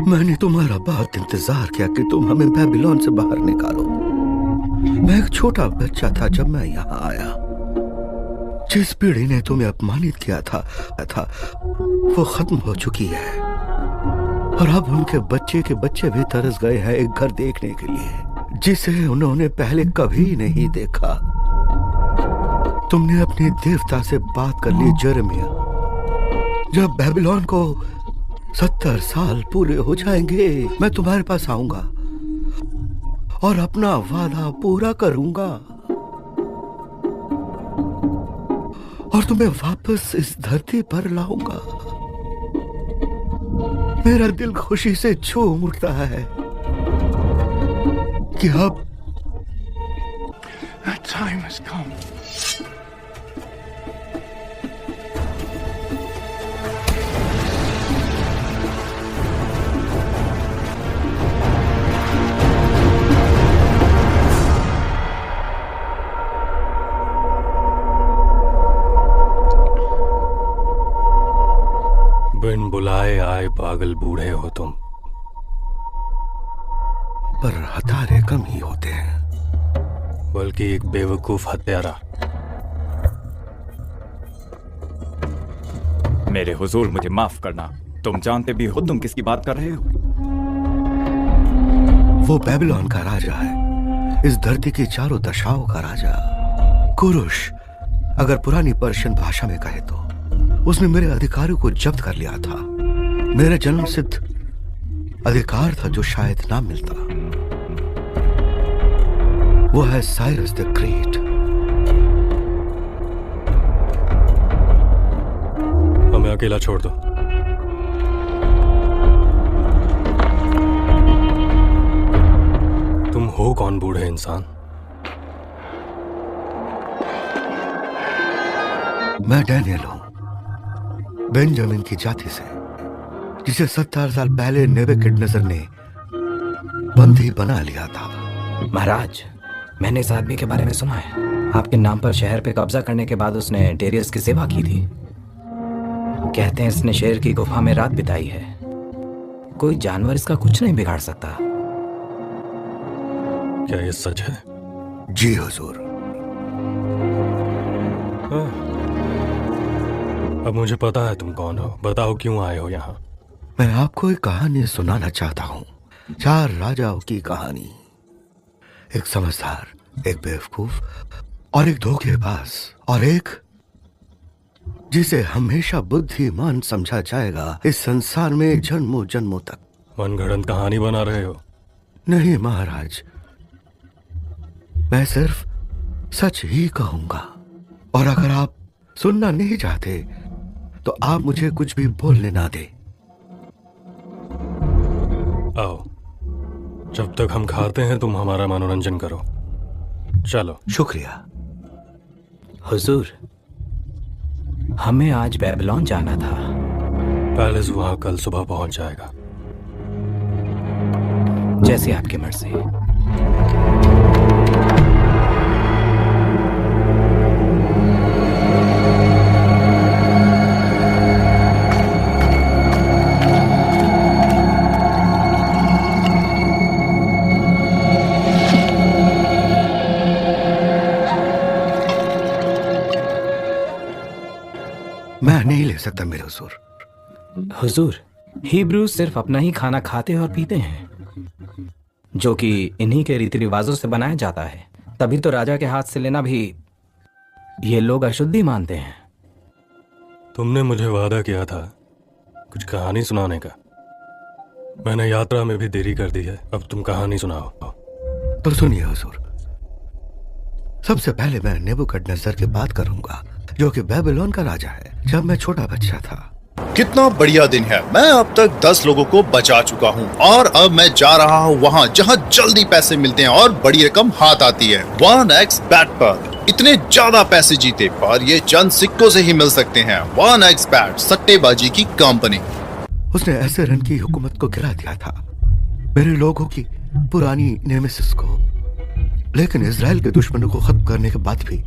मैंने तुम्हारा बहुत इंतजार किया कि तुम हमें बेबीलोन से बाहर निकालो। मैं एक छोटा बच्चा था जब मैं यहाँ आया। जिस पीढ़ी ने तुम्हें अपमानित किया था वो खत्म हो चुकी है, और अब उनके बच्चे के बच्चे भी तरस गए हैं एक घर देखने के लिए जिसे उन्होंने पहले कभी नहीं देखा। तुमने अपने देवता से बात कर ली यिर्मयाह। जब बेबीलोन को 70 साल पूरे हो जाएंगे, मैं तुम्हारे पास आऊंगा और अपना वादा पूरा करूंगा और तुम्हें वापस इस धरती पर लाऊंगा। मेरा दिल खुशी से झूम उठता है कि अब That time has come. बिन बुलाए आए पागल बूढ़े हो तुम। पर हत्यारे कम ही होते हैं। बल्कि एक बेवकूफ हत्यारा। मेरे हुजूर, मुझे माफ करना। तुम जानते भी हो तुम किसकी बात कर रहे हो। वो बेबीलोन का राजा है, इस धरती की चारों दशाओं का राजा। कुरुश, अगर पुरानी पर्शियन भाषा में कहे तो उसने मेरे अधिकारों को जब्त कर लिया था। मेरा जन्म सिद्ध अधिकार था जो शायद ना मिलता। वो है साइरस द ग्रेट। हमें अकेला छोड़ दो। तुम हो कौन बूढ़े इंसान? मैं डैनियल हूं, बेंजामिन की जाति से, जिसे 70 साल पहले नेबुकदनेस्सर ने बंदी बना लिया था। महाराज, मैंने इस आदमी के बारे में सुना है। आपके नाम पर शहर पे कब्जा करने के बाद उसने डेरियस की सेवा की थी। कहते हैं इसने शेर की गुफा में रात बिताई है। कोई जानवर इसका कुछ नहीं बिगाड़ सकता। क्या ये सच है? जी हुजूर। अब मुझे पता है तुम कौन हो। बताओ क्यों आए हो यहाँ? मैं आपको एक कहानी सुनाना चाहता हूँ। 4 राजाओं की कहानी। एक समझदार, एक बेवकूफ और एक धोखेबाज, और एक जिसे हमेशा बुद्धिमान समझा जाएगा इस संसार में जन्मों जन्मों तक। मनगढ़ंत कहानी बना रहे हो? नहीं महाराज, मैं सिर्फ सच ही कहूंगा, और अगर आप सुनना नहीं चाहते तो आप मुझे कुछ भी बोलने ना दे। आओ, जब तक हम खाते हैं तुम हमारा मनोरंजन करो। चलो। शुक्रिया। हुजूर, हमें आज बेबीलोन जाना था। पैलेस वहां कल सुबह पहुंच जाएगा। जैसी आपकी मर्जी। मैं नहीं ले सकता मेरे हुजूर। हुजूर, हिब्रू सिर्फ अपना ही खाना खाते और पीते हैं, जो कि इन्हीं के रीति रिवाजों से बनाया जाता है। तभी तो राजा के हाथ से लेना भी ये लोग अशुद्धि मानते हैं। तुमने मुझे वादा किया था कुछ कहानी सुनाने का। मैंने यात्रा में भी देरी कर दी है। अब तुम कहानी सुनाओ। तो सुनिए हुजूर, सबसे पहले मैं नेबुकदनेस्सर की बात करूंगा, जो कि बेबीलोन का राजा है। जब मैं छोटा बच्चा था कितना बढ़िया दिन है। मैं अब तक 10 लोगों को बचा चुका हूँ और अब मैं जा रहा हूँ वहाँ जहाँ जल्दी पैसे मिलते हैं और बड़ी रकम हाथ आती है। 1x बैट पर इतने ज्यादा पैसे जीते पर ये चंद सिक्कों से ही मिल सकते हैं। 1x बैट सट्टेबाजी की कंपनी। उसने ऐसे रन की हुकूमत को गिरा दिया था, मेरे लोगों की पुरानी नेमेसिस को। लेकिन इजराइल के दुश्मनों को खत्म करने के बाद भी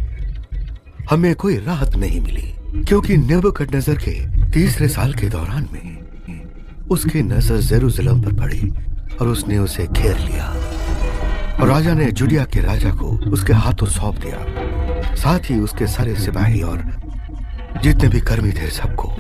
हमें कोई राहत नहीं मिली, क्योंकि नेबुकदनेस्सर के तीसरे साल के दौरान में उसकी नजर जेरूसलम पर पड़ी और उसने उसे घेर लिया और राजा ने जुडिया के राजा को उसके हाथों सौंप दिया, साथ ही उसके सारे सिपाही और जितने भी कर्मी थे सबको।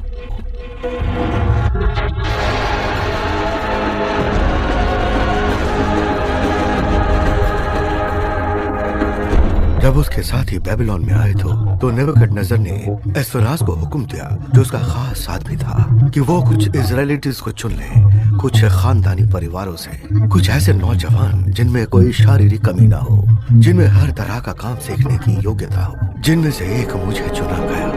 जब उसके साथी बेबीलोन में आए तो नेबुकदनेस्सर ने एस्फराज को हुक्म दिया, जो उसका खास आदमी था, कि वो कुछ इजराइलिटीज को चुन ले, कुछ खानदानी परिवारों से, कुछ ऐसे नौजवान जिनमें कोई शारीरिक कमी ना हो, जिनमें हर तरह का काम सीखने की योग्यता हो, जिनमें से एक मुझे चुना गया।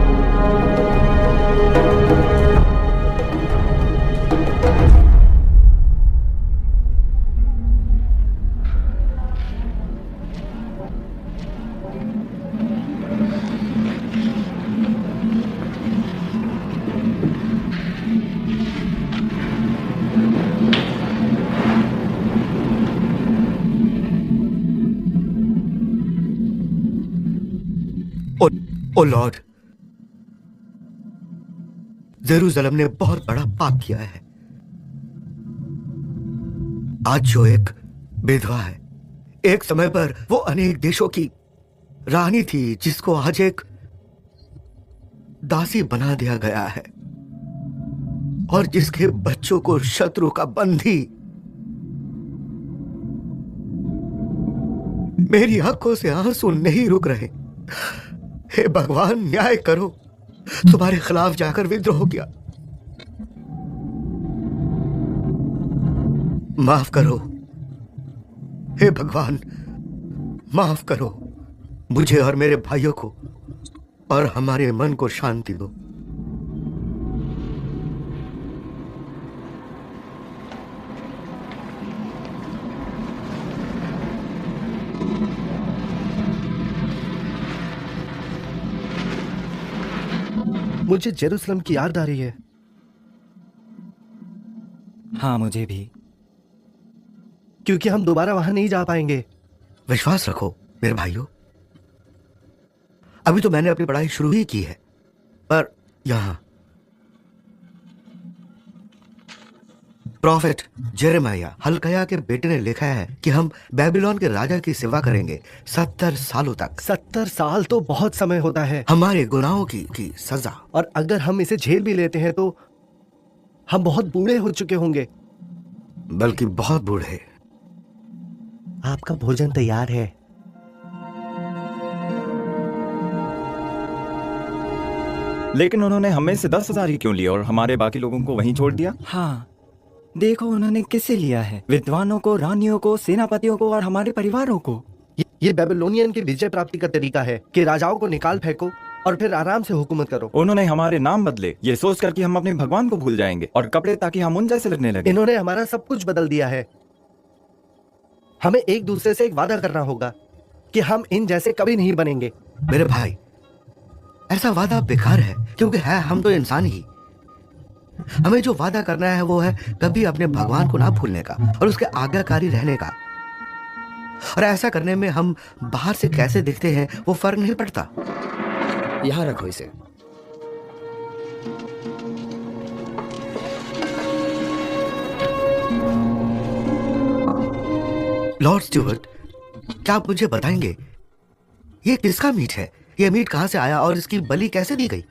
ओ लॉर्ड, जेरूसलम ने बहुत बड़ा पाप किया है। आज जो एक विधवा है, एक समय पर वो अनेक देशों की रानी थी, जिसको आज एक दासी बना दिया गया है और जिसके बच्चों को शत्रु का बंदी। मेरी आंखों से आंसू नहीं रुक रहे। हे भगवान, न्याय करो। तुम्हारे खिलाफ जाकर विद्रोह किया, माफ करो। हे भगवान, माफ करो मुझे और मेरे भाइयों को, और हमारे मन को शांति दो। मुझे जेरूसलम की याद आ रही है। हाँ, मुझे भी। क्योंकि हम दोबारा वहां नहीं जा पाएंगे। विश्वास रखो मेरे भाइयों, अभी तो मैंने अपनी पढ़ाई शुरू ही की है, पर यहां प्रॉफेट जेरेमाया हल्काया के बेटे ने लिखा है कि हम बेबीलोन के राजा की सेवा करेंगे 70 सालों तक। 70 साल तो बहुत समय होता है। हमारे गुनाहों की सजा। और अगर हम इसे झेल भी लेते हैं तो हम बहुत बूढ़े हो चुके होंगे। बल्कि बहुत बूढ़े। आपका भोजन तैयार है। लेकिन उन्होंने हमें से 10,000 ही क्यों लिया और हमारे बाकी लोगों को वहीं छोड़ दिया? हाँ, देखो उन्होंने किसे लिया है, विद्वानों को, रानियों को, सेनापतियों को और हमारे परिवारों को। ये बेबीलोनियन की विजय प्राप्ति का तरीका है कि राजाओं को निकाल फेंको और फिर आराम से हुकूमत करो। उन्होंने हमारे नाम बदले, ये सोचकर कि हम अपने भगवान को भूल जाएंगे, और कपड़े ताकि हम उन जैसे लगने लगे। इन्होंने हमारा सब कुछ बदल दिया है। हमें एक दूसरे से एक वादा करना होगा कि हम इन जैसे कभी नहीं बनेंगे। मेरे भाई, ऐसा वादा बेकार है, क्योंकि है हम तो इंसान ही। हमें जो वादा करना है वो है कभी अपने भगवान को ना भूलने का और उसके आज्ञाकारी रहने का। और ऐसा करने में हम बाहर से कैसे दिखते हैं वो फर्क नहीं पड़ता। यहाँ रखो इसे। लॉर्ड स्टुअर्ट, क्या आप मुझे बताएंगे ये किसका मीट है? ये मीट कहां से आया और इसकी बलि कैसे दी गई?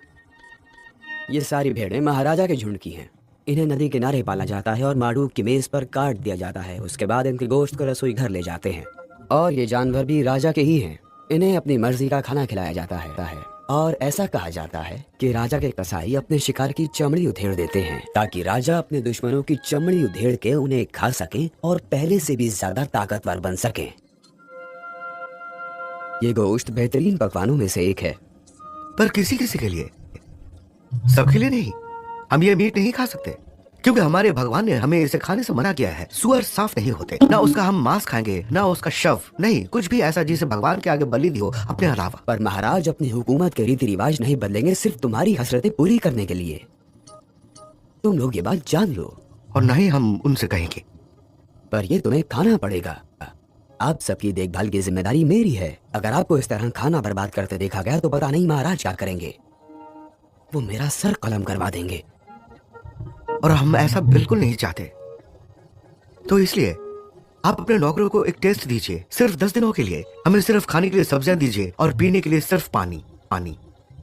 ये सारी भेड़ें महाराजा के झुंड की हैं। इन्हें नदी किनारे पाला जाता है और माड़ूब की मेज पर काट दिया जाता है। उसके बाद इनके गोश्त को रसोई घर ले जाते हैं। और ये जानवर भी राजा के ही हैं। इन्हें अपनी मर्जी का खाना खिलाया जाता है। और ऐसा कहा जाता है कि राजा के कसाई अपने शिकार की चमड़ी उधेड़ देते हैं ताकि राजा अपने दुश्मनों की चमड़ी उधेड़ के उन्हें खा सके और पहले से भी ज्यादा ताकतवर बन सके। ये गोश्त बेहतरीन पकवानों में से एक है। पर किसी किसी के लिए, सबके लिए नहीं। हम ये मीट नहीं खा सकते क्योंकि हमारे भगवान ने हमें इसे खाने से मना किया है। सुअर साफ नहीं होते, ना उसका हम मांस खाएंगे ना उसका शव, नहीं कुछ भी ऐसा जिसे भगवान के आगे बलि दी हो अपने अलावा। पर महाराज अपनी हुकूमत के रीति रिवाज नहीं बदलेंगे सिर्फ तुम्हारी हसरतें पूरी करने के लिए। तुम लोग ये बात जान लो। और ना ही हम उनसे कहेंगे। पर ये तुम्हें खाना पड़ेगा। आप सबकी देखभाल की जिम्मेदारी मेरी है। अगर आपको इस तरह खाना बर्बाद करते देखा गया तो पता नहीं महाराज क्या करेंगे। वो मेरा सर कलम करवा देंगे। और हम ऐसा बिल्कुल नहीं चाहते। तो इसलिए आप अपने नौकरों को एक टेस्ट दीजिए, सिर्फ 10 दिनों के लिए। हमें सिर्फ खाने के लिए सब्जियां दीजिए और पीने के लिए सिर्फ पानी पानी।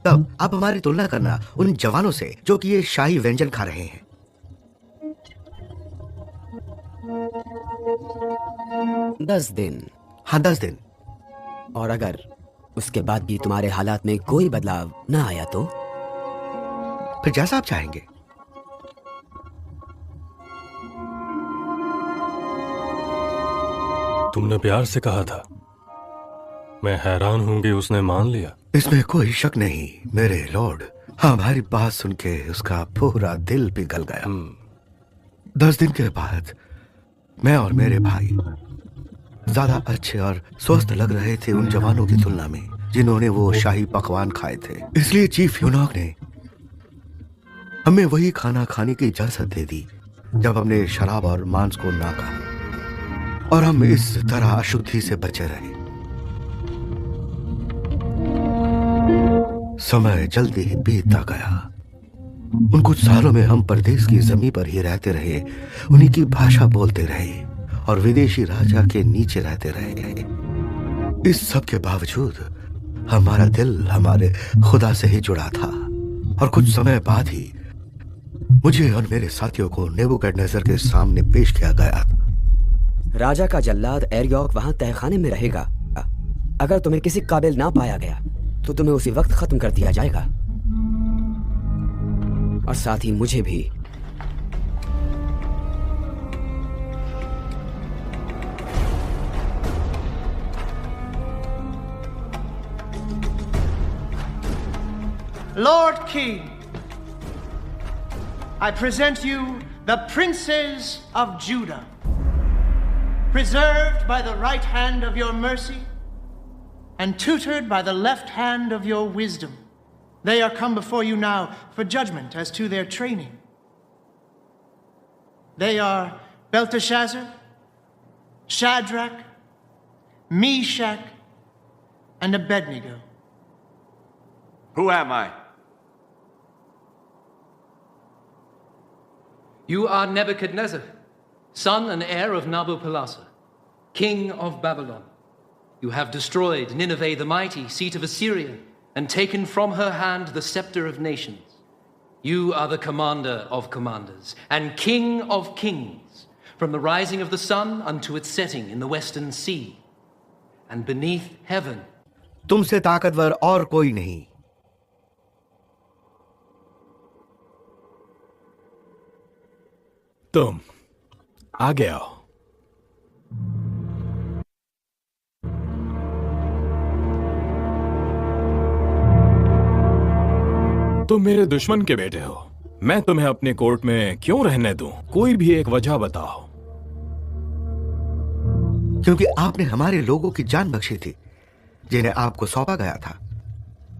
तब आप हमारी तुलना करना उन जवानों से जो कि ये शाही व्यंजन खा रहे हैं। 10 दिन। हाँ 10 दिन। और अगर उसके बाद भी तुम्हारे हालात में कोई बदलाव ना आया तो? फिर जैसा आप चाहेंगे। तुमने प्यार से कहा था, मैं हैरान हूं कि उसने मान लिया। इसमें कोई शक नहीं मेरे लॉर्ड। हमारी बात सुन के उसका पूरा दिल पिघल गया। 10 दिन के बाद मैं और मेरे भाई ज्यादा अच्छे और स्वस्थ लग रहे थे उन जवानों की तुलना में जिन्होंने वो शाही पकवान खाए थे। इसलिए चीफ यूनॉक ने हमें वही खाना खाने की इजाजत दे दी जब हमने शराब और मांस को ना कहा, और हम इस तरह अशुद्धि से बचे रहे। समय जल्दी ही बीतता गया। उन कुछ सालों में हम परदेश की जमीन पर ही रहते रहे, उन्हीं की भाषा बोलते रहे और विदेशी राजा के नीचे रहते रहे। इस सब के बावजूद हमारा दिल हमारे खुदा से ही जुड़ा था। और कुछ समय बाद ही मुझे और मेरे साथियों को नेबुकदनेस्सर के सामने पेश किया गया। राजा का जल्लाद एरयोक वहां तहखाने में रहेगा। अगर तुम्हें किसी काबिल ना पाया गया तो तुम्हें उसी वक्त खत्म कर दिया जाएगा, और साथ ही मुझे भी। Lord King, I present you the princes of Judah, preserved by the right hand of your mercy and tutored by the left hand of your wisdom. They are come before you now for judgment as to their training. They are Belteshazzar, Shadrach, Meshach, and Abednego. Who am I? You are Nebuchadnezzar, son and heir of Nabopolassar, king of Babylon. You have destroyed Nineveh the mighty, seat of Assyria, and taken from her hand the scepter of nations. You are the commander of commanders and king of kings, from the rising of the sun unto its setting in the western sea, and beneath heaven. तुमसे ताकतवर और कोई नहीं। तुम आगे आओ। तुम मेरे दुश्मन के बेटे हो। मैं तुम्हें अपने कोर्ट में क्यों रहने दूं? कोई भी एक वजह बताओ। क्योंकि आपने हमारे लोगों की जान बख्शी थी जिन्हें आपको सौंपा गया था।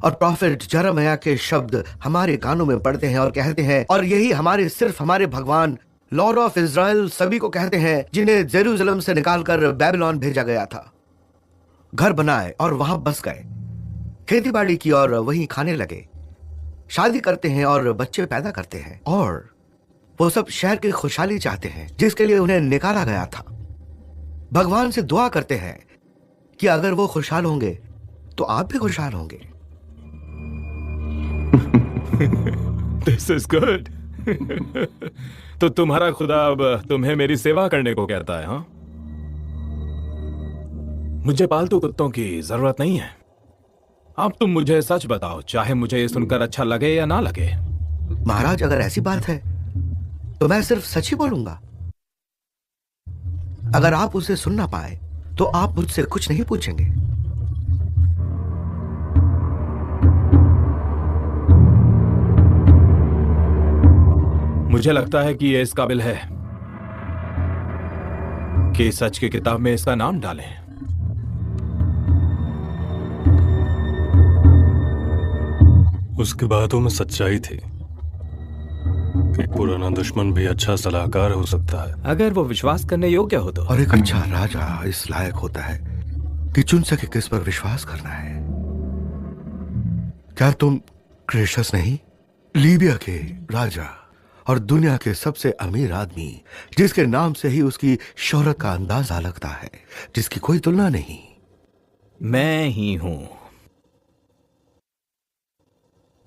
और प्रॉफिट जरमया के शब्द हमारे कानों में पड़ते हैं और कहते हैं, और यही हमारे सिर्फ हमारे भगवान लॉर्ड ऑफ इज़राइल सभी को कहते हैं जिन्हें जेरूसलम से निकालकर बेबीलोन भेजा गया था। घर बनाए और वहां बस गए, खेती बाड़ी की और वहीं खाने लगे, शादी करते हैं और बच्चे पैदा करते हैं, और वो सब शहर की खुशहाली चाहते हैं जिसके लिए उन्हें निकाला गया था। भगवान से दुआ करते हैं कि अगर वो खुशहाल होंगे तो आप भी खुशहाल होंगे। This is good. तो तुम्हारा खुदा अब तुम्हें मेरी सेवा करने को कहता है? हाँ, मुझे पालतू कुत्तों की जरूरत नहीं है। अब तुम मुझे सच बताओ, चाहे मुझे ये सुनकर अच्छा लगे या ना लगे। महाराज, अगर ऐसी बात है तो मैं सिर्फ सच ही बोलूंगा। अगर आप उसे सुन ना पाए तो आप मुझसे कुछ नहीं पूछेंगे। मुझे लगता है कि ये इस काबिल है कि सच की किताब में इसका नाम डालें। उसकी बातों में सच्चाई थी। एक पुराना दुश्मन भी अच्छा सलाहकार हो सकता है अगर वो विश्वास करने योग्य हो तो। और एक अच्छा राजा इस लायक होता है कि चुन सके किस पर विश्वास करना है। क्या तुम क्रेशस नहीं, लीबिया के राजा और दुनिया के सबसे अमीर आदमी, जिसके नाम से ही उसकी शोहरत का अंदाजा लगता है, जिसकी कोई तुलना नहीं। मैं ही हूं।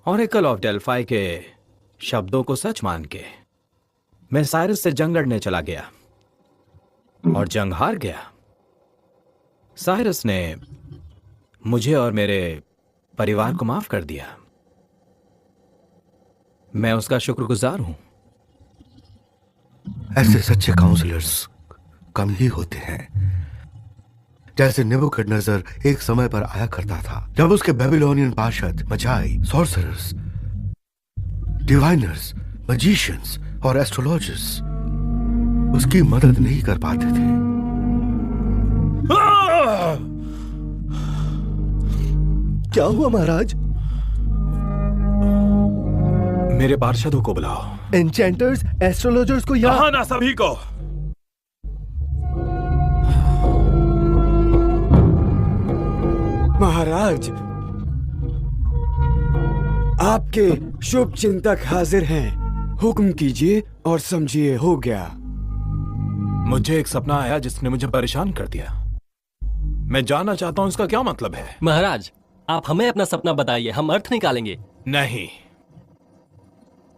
ऑरेकल ऑफ डेल्फाई के शब्दों को सच मान के मैं साइरस से जंग लड़ने चला गया और जंग हार गया। साइरस ने मुझे और मेरे परिवार को माफ कर दिया। मैं उसका शुक्रगुजार हूं। ऐसे सच्चे काउंसलर्स कम ही होते हैं। जैसे नेबुकदनेस्सर एक समय पर आया करता था जब उसके बेबीलोनियन पार्षद, मजाई, सॉर्सरर्स, डिवाइनर्स, मैजिशियंस और एस्ट्रोलॉजर्स उसकी मदद नहीं कर पाते थे। क्या हुआ महाराज? मेरे पार्षदों को बुलाओ। एन्चेंटर्स, एस्ट्रोलॉजर्स को यहाँ कहा ना सभी को। महाराज, आपके शुभ चिंतक हाजिर हैं। हुक्म कीजिए और समझिए। हो गया। मुझे एक सपना आया जिसने मुझे परेशान कर दिया। मैं जानना चाहता हूं इसका क्या मतलब है। महाराज, आप हमें अपना सपना बताइए, हम अर्थ निकालेंगे। नहीं,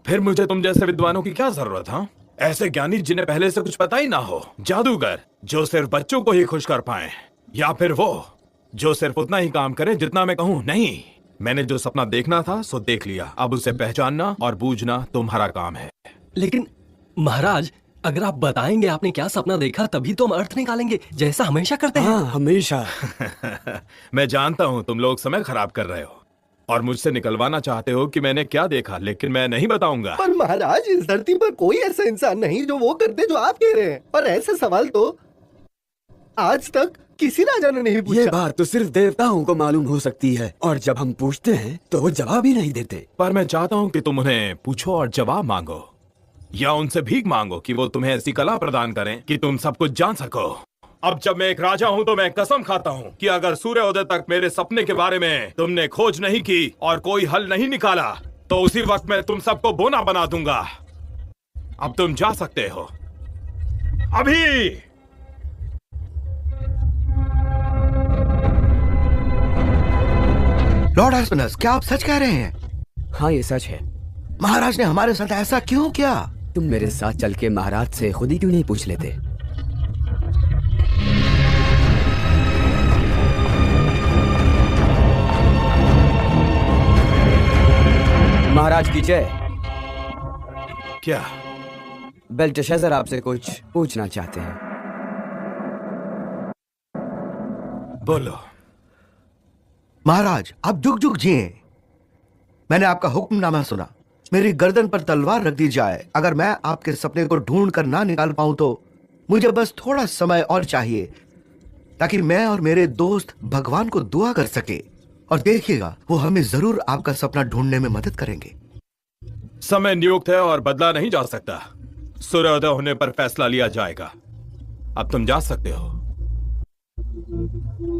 फिर मुझे तुम जैसे विद्वानों की क्या जरूरत? हाँ, ऐसे ज्ञानी जिन्हें पहले से कुछ पता ही ना हो, जादूगर जो सिर्फ बच्चों को ही खुश कर पाए, या फिर वो जो सिर्फ उतना ही काम करे जितना मैं कहूं। नहीं, मैंने जो सपना देखना था सो देख लिया। अब उसे पहचानना और बूझना तुम्हारा काम है। लेकिन महाराज, अगर आप बताएंगे आपने क्या सपना देखा तभी तो हम अर्थ निकालेंगे, जैसा हमेशा करते हैं। हाँ, हमेशा। मैं जानता हूँ तुम लोग समय खराब कर रहे हो और मुझसे निकलवाना चाहते हो कि मैंने क्या देखा, लेकिन मैं नहीं बताऊंगा। पर महाराज, इस धरती पर कोई ऐसा इंसान नहीं जो वो करते जो आप कह रहे हैं। और ऐसे सवाल तो आज तक किसी राजा ने नहीं पूछा। ये बात तो सिर्फ देवताओं को मालूम हो सकती है, और जब हम पूछते हैं तो वो जवाब ही नहीं देते। पर मैं चाहता हूँ कि तुम उन्हें पूछो और जवाब मांगो, या उनसे भीख मांगो कि वो तुम्हें ऐसी कला प्रदान करें कि तुम सब कुछ जान सको। अब जब मैं एक राजा हूँ तो मैं कसम खाता हूँ कि अगर सूर्योदय तक मेरे सपने के बारे में तुमने खोज नहीं की और कोई हल नहीं निकाला तो उसी वक्त मैं तुम सबको बोना बना दूंगा। अब तुम जा सकते हो अभी। लॉर्ड एस्पेनस, क्या आप सच कह रहे हैं? हाँ, ये सच है। महाराज ने हमारे साथ ऐसा क्यों किया? तुम मेरे साथ चल के महाराज से खुद ही क्यों नहीं पूछ लेते? महाराज की जय। क्या? बेल्टेशाज़र आपसे कुछ पूछना चाहते हैं। बोलो। महाराज, आप जुग जुग जिए। मैंने आपका हुक्मनामा सुना। मेरी गर्दन पर तलवार रख दी जाए, अगर मैं आपके सपने को ढूंढ कर ना निकाल पाऊं तो मुझे बस थोड़ा समय और चाहिए, ताकि मैं और मेरे दोस्त भगवान को दुआ कर सके। और देखिएगा, वो हमें जरूर आपका सपना ढूंढने में मदद करेंगे। समय नियुक्त है और बदला नहीं जा सकता। सूर्योदय होने पर फैसला लिया जाएगा। अब तुम जा सकते हो।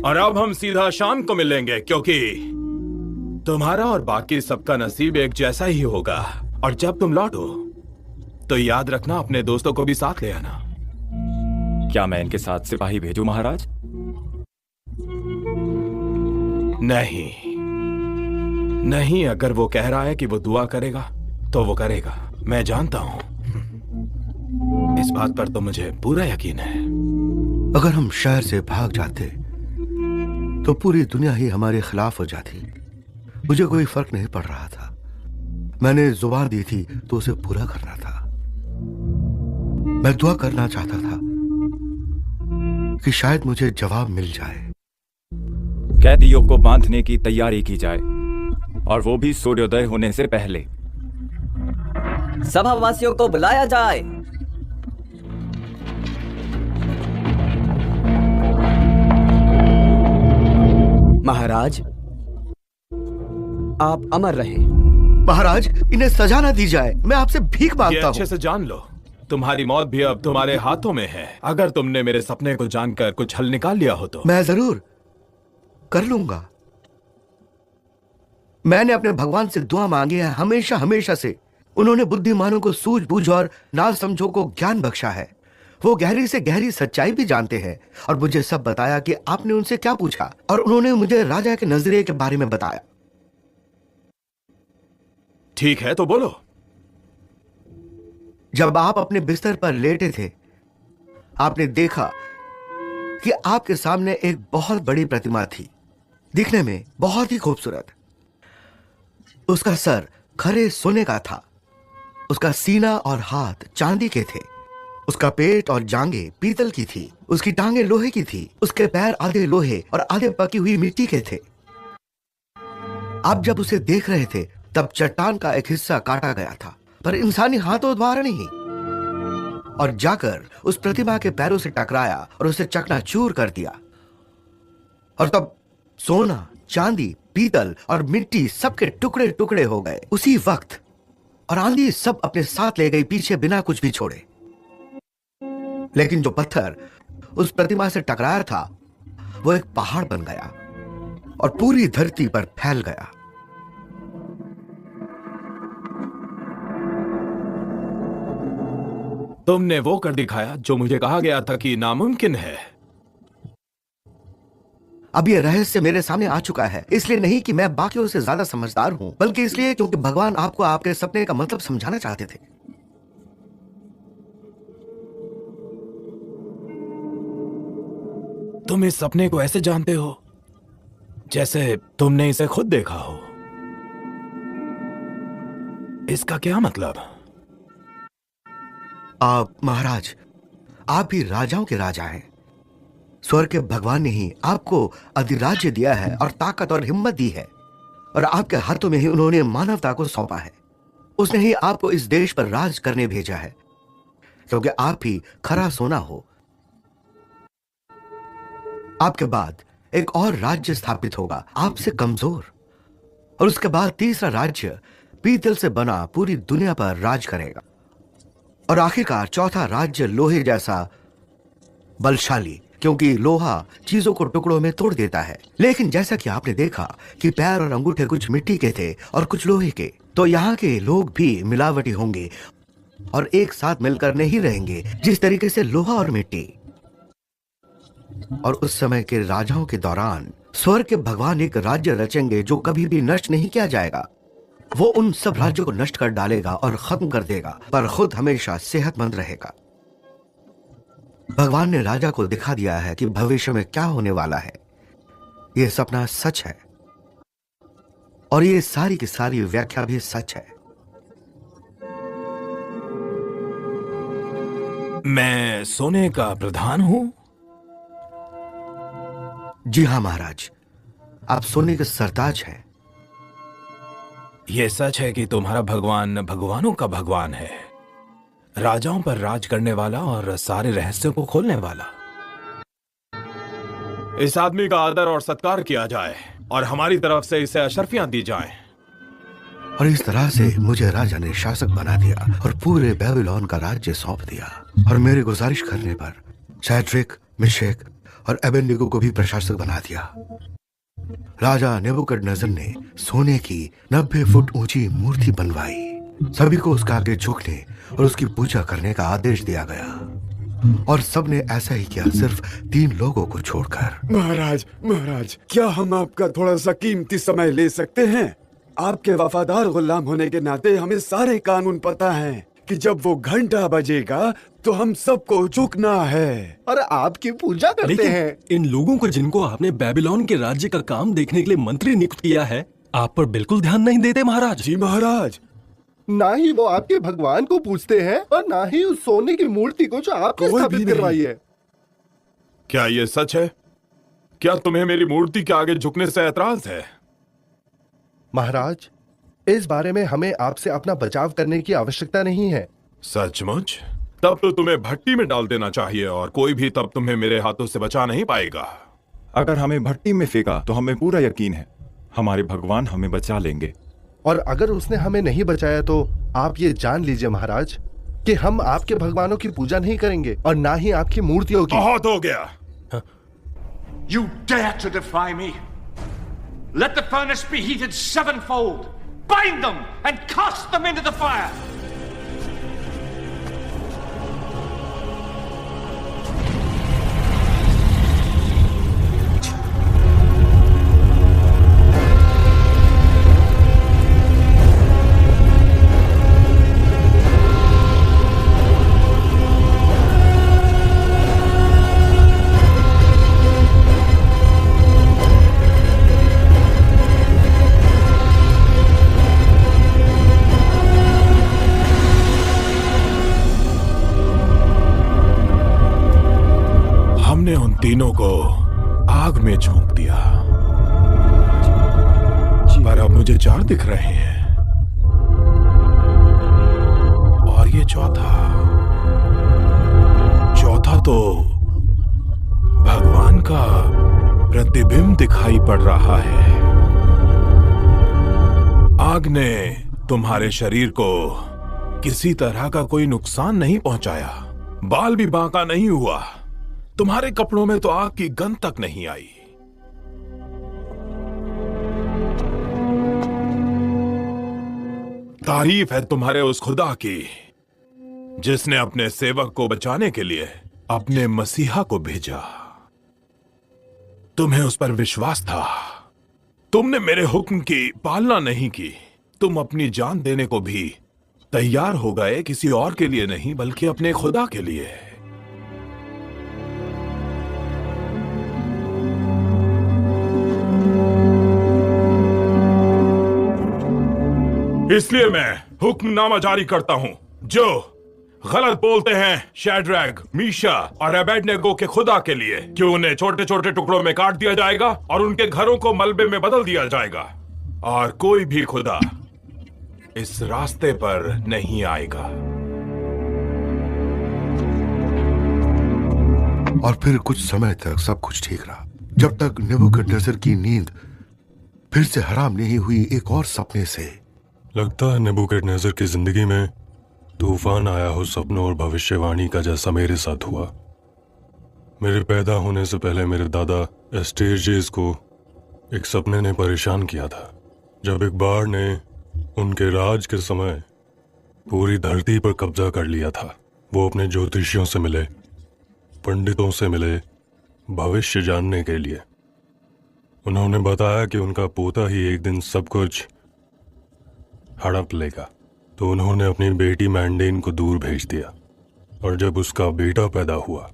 और अब हम सीधा शाम को मिलेंगे, क्योंकि तुम्हारा और बाकी सबका नसीब एक जैसा ही होगा। और जब तुम लौटो तो याद रखना अपने दोस्तों को भी साथ ले आना। क्या मैं इनके साथ सिपाही भेजूं महाराज? नहीं नहीं, अगर वो कह रहा है कि वो दुआ करेगा तो वो करेगा। मैं जानता हूं, इस बात पर तो मुझे पूरा यकीन है। अगर हम शहर से भाग जाते तो पूरी दुनिया ही हमारे खिलाफ हो जाती। मुझे कोई फर्क नहीं पड़ रहा था। मैंने जुबान दी थी तो उसे पूरा करना था। मैं दुआ करना चाहता था कि शायद मुझे जवाब मिल जाए। कैदियों को बांधने की तैयारी की जाए, और वो भी सूर्योदय होने से पहले। सभावासियों को बुलाया जाए। महाराज, आप अमर रहें। महाराज, इन्हें सजा न दी जाए, मैं आपसे भीख ये मांगता अच्छे हूँ। से जान लो, तुम्हारी मौत भी अब तुम्हारे हाथों में है। अगर तुमने मेरे सपने को जानकर कुछ हल निकाल लिया हो तो। मैं जरूर कर लूंगा। मैंने अपने भगवान से दुआ मांगी है हमेशा हमेशा से। उन्होंने बुद्धिमानों को सूझबूझ और ना समझो को ज्ञान बख्शा है। वो गहरी से गहरी सच्चाई भी जानते हैं और मुझे सब बताया कि आपने उनसे क्या पूछा, और उन्होंने मुझे राजा के नजरिए के बारे में बताया। ठीक है तो बोलो। जब आप अपने बिस्तर पर लेटे थे, आपने देखा कि आपके सामने एक बहुत बड़ी प्रतिमा थी, दिखने में बहुत ही खूबसूरत। उसका सर खरे सोने का था, उसका सीना और हाथ चांदी के थे, उसका पेट और जांघें पीतल की थी, उसकी टांगें लोहे की थी, उसके पैर आधे लोहे और आधे पकी हुई मिट्टी के थे। आप जब उसे देख रहे थे तब चट्टान का एक हिस्सा काटा गया था, पर इंसानी हाथों द्वारा नहीं, और जाकर उस प्रतिमा के पैरों से टकराया और उसे चकनाचूर कर दिया। और तब सोना, चांदी, पीतल और मिट्टी सबके टुकड़े टुकड़े हो गए उसी वक्त, और आंधी सब अपने साथ ले गई पीछे बिना कुछ भी छोड़े। लेकिन जो पत्थर उस प्रतिमा से टकराया था वो एक पहाड़ बन गया और पूरी धरती पर फैल गया। तुमने वो कर दिखाया जो मुझे कहा गया था कि नामुमकिन है। अब ये रहस्य मेरे सामने आ चुका है, इसलिए नहीं कि मैं बाकियों से ज्यादा समझदार हूं, बल्कि इसलिए क्योंकि भगवान आपको आपके सपने का मतलब समझाना चाहते थे। तुम इस सपने को ऐसे जानते हो जैसे तुमने इसे खुद देखा हो। इसका क्या मतलब? आप महाराज, आप भी राजाओं के राजा हैं। स्वर्ग के भगवान ने ही आपको अधिराज्य दिया है और ताकत और हिम्मत दी है, और आपके हाथों में ही उन्होंने मानवता को सौंपा है। उसने ही आपको इस देश पर राज करने भेजा है, क्योंकि आप ही खरा सोना हो। आपके बाद एक और राज्य स्थापित होगा, आपसे कमजोर, और उसके बाद तीसरा राज्य पीतल से बना पूरी दुनिया पर राज करेगा, और आखिरकार चौथा राज्य लोहे जैसा बलशाली, क्योंकि लोहा चीजों को टुकड़ों में तोड़ देता है। लेकिन जैसा कि आपने देखा कि पैर और अंगूठे कुछ मिट्टी के थे और कुछ लोहे के, तो यहाँ के लोग भी मिलावटी होंगे और एक साथ मिलकर नहीं रहेंगे, जिस तरीके से लोहा और मिट्टी। और उस समय के राजाओं के दौरान स्वर्ग के भगवान एक राज्य रचेंगे जो कभी भी नष्ट नहीं किया जाएगा। वो उन सब राज्यों को नष्ट कर डालेगा और खत्म कर देगा, पर खुद हमेशा सेहतमंद रहेगा। भगवान ने राजा को दिखा दिया है कि भविष्य में क्या होने वाला है। यह सपना सच है, और ये सारी की सारी व्याख्या भी सच है। मैं सोने का प्रधान हूं? जी हां महाराज, आप सोने के सरताज हैं। यह सच है कि तुम्हारा भगवान भगवानों का भगवान है, राजाओं पर राज करने वाला और सारे रहस्यों को खोलने वाला। इस आदमी का आदर और सत्कार किया जाए और हमारी तरफ से इसे अशर्फियां दी जाएं। और इस तरह से मुझे राजा ने शासक बना दिया और पूरे बेबीलोन का राज्य सौंप दिया। और मेरी गुजारिश करने पर शैड्रिक, मिशेक और एबेदनीगो को भी प्रशासक बना दिया। राजा नेबुकदनेस्सर ने सोने की 90 फुट ऊंची मूर्ति बनवाई। सभी को उसके आगे झुकने और उसकी पूजा करने का आदेश दिया गया, और सबने ऐसा ही किया, सिर्फ 3 लोगों को छोड़कर। महाराज, क्या हम आपका थोड़ा सा कीमती समय ले सकते हैं? आपके वफादार गुलाम होने के नाते हमें सारे कानून पता हैं कि जब वो घंटा बजेगा तो हम सबको झुकना है और आपकी पूजा करते हैं। इन लोगों को, जिनको आपने बेबीलोन के राज्य का काम देखने के लिए मंत्री नियुक्त किया है, आप पर बिल्कुल ध्यान नहीं देते महाराज। जी महाराज, ना ही वो आपके भगवान को पूछते हैं और ना ही उस सोने की मूर्ति को जो आपने स्थापित करवाई है। क्या ये सच है? क्या तुम्हें मेरी मूर्ति के आगे झुकने से ऐतराज है? महाराज, इस बारे में हमें आपसे अपना बचाव करने की आवश्यकता नहीं है। सचमुच? तब तो तुम्हें भट्टी में डाल देना चाहिए और कोई भी तब तुम्हें मेरे हाथों से बचा नहीं पाएगा। अगर हमें भट्टी में फेंका तो हमें पूरा यकीन है हमारे भगवान हमें बचा लेंगे। और अगर उसने हमें नहीं बचाया तो आप ये जान लीजिए महाराज कि हम आपके भगवानों की पूजा नहीं करेंगे और ना ही आपकी मूर्तियों की। बहुत हो गया। You dare to defy me? Let the furnace be heated sevenfold. Bind them and cast them into the fire. हमने उन तीनों को आग में झोंक दिया, पर अब मुझे 4 दिख रहे हैं और ये चौथा तो भगवान का प्रतिबिंब दिखाई पड़ रहा है। आग ने तुम्हारे शरीर को किसी तरह का कोई नुकसान नहीं पहुंचाया, बाल भी बांका नहीं हुआ, तुम्हारे कपड़ों में तो आग की गंध तक नहीं आई। तारीफ है तुम्हारे उस खुदा की जिसने अपने सेवक को बचाने के लिए अपने मसीहा को भेजा। तुम्हें उस पर विश्वास था, तुमने मेरे हुक्म की पालना नहीं की, तुम अपनी जान देने को भी तैयार हो गए, किसी और के लिए नहीं बल्कि अपने खुदा के लिए। इसलिए मैं हुक्मनामा जारी करता हूं, जो गलत बोलते हैं शैड्रैक, मीशा और अबेदनेगो के खुदा के लिए, कि उन्हें छोटे छोटे टुकड़ों में काट दिया जाएगा और उनके घरों को मलबे में बदल दिया जाएगा, और कोई भी खुदा इस रास्ते पर नहीं आएगा। और फिर कुछ समय तक सब कुछ ठीक रहा, जब तक नेबूकदनेस्सर की नींद फिर से हराम नहीं हुई एक और सपने से। लगता है नेबूकदनेस्सर की जिंदगी में तूफान आया हो सपनों और भविष्यवाणी का, जैसा मेरे साथ हुआ। मेरे पैदा होने से पहले मेरे दादा एस्टेर्जेस को एक सपने ने परेशान किया था, जब एक बाढ़ ने उनके राज के समय पूरी धरती पर कब्जा कर लिया था। वो अपने ज्योतिषियों से मिले, पंडितों से मिले भविष्य जानने के लिए। उन्होंने बताया कि उनका पोता ही एक दिन सब कुछ हड़प लेगा, तो उन्होंने अपनी बेटी मैंडेन को दूर भेज दिया, और जब उसका बेटा पैदा हुआ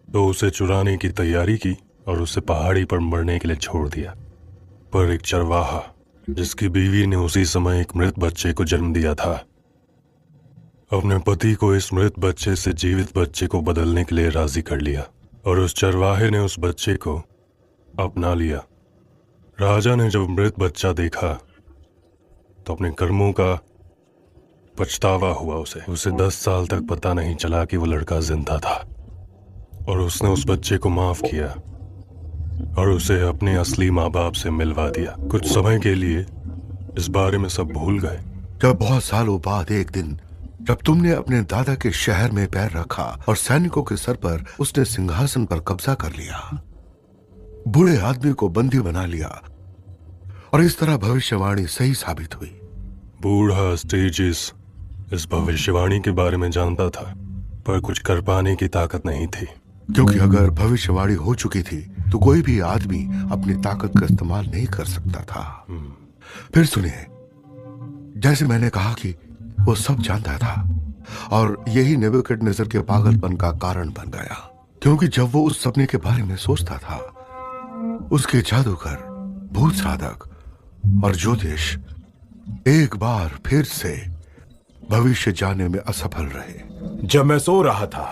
तो उसे चुराने की तैयारी की और उसे पहाड़ी पर मरने के लिए छोड़ दिया। पर एक चरवाहा जिसकी बीवी ने उसी समय एक मृत बच्चे को जन्म दिया था, अपने पति को इस मृत बच्चे से जीवित बच्चे को बदलने के लिए राजी कर लिया, और उस चरवाहे ने उस बच्चे को अपना लिया। राजा ने जब मृत बच्चा देखा तो अपने कर्मों का पछतावा हुआ। उसे 10 साल तक पता नहीं चला कि वो लड़का जिंदा था, और उसने उस बच्चे को माफ किया और उसे अपने असली माँ बाप से मिलवा दिया। कुछ समय के लिए इस बारे में सब भूल गए। जब बहुत सालों बाद एक दिन, जब तुमने अपने दादा के शहर में पैर रखा और सैनिकों के सर पर उसने सिंहासन पर कब्जा कर लिया, बूढ़े आदमी को बंदी बना लिया, और इस तरह भविष्यवाणी सही साबित हुई। बूढ़ा एस्टेर्जेस इस भविष्यवाणी के बारे में जानता था, पर कुछ कर पाने की ताकत नहीं थी, क्योंकि अगर भविष्यवाणी हो चुकी थी तो कोई भी आदमी अपनी ताकत का इस्तेमाल नहीं कर सकता था। फिर सुनिए, जैसे मैंने कहा कि वो सब जानता था, और यही नेबूकदनेस्सर के पागलपन का कारण बन गया, क्योंकि जब वो उस सपने के बारे में सोचता था, उसके जादूगर, भूत साधक और ज्योतिष एक बार फिर से भविष्य जानने में असफल रहे। जब मैं सो रहा था,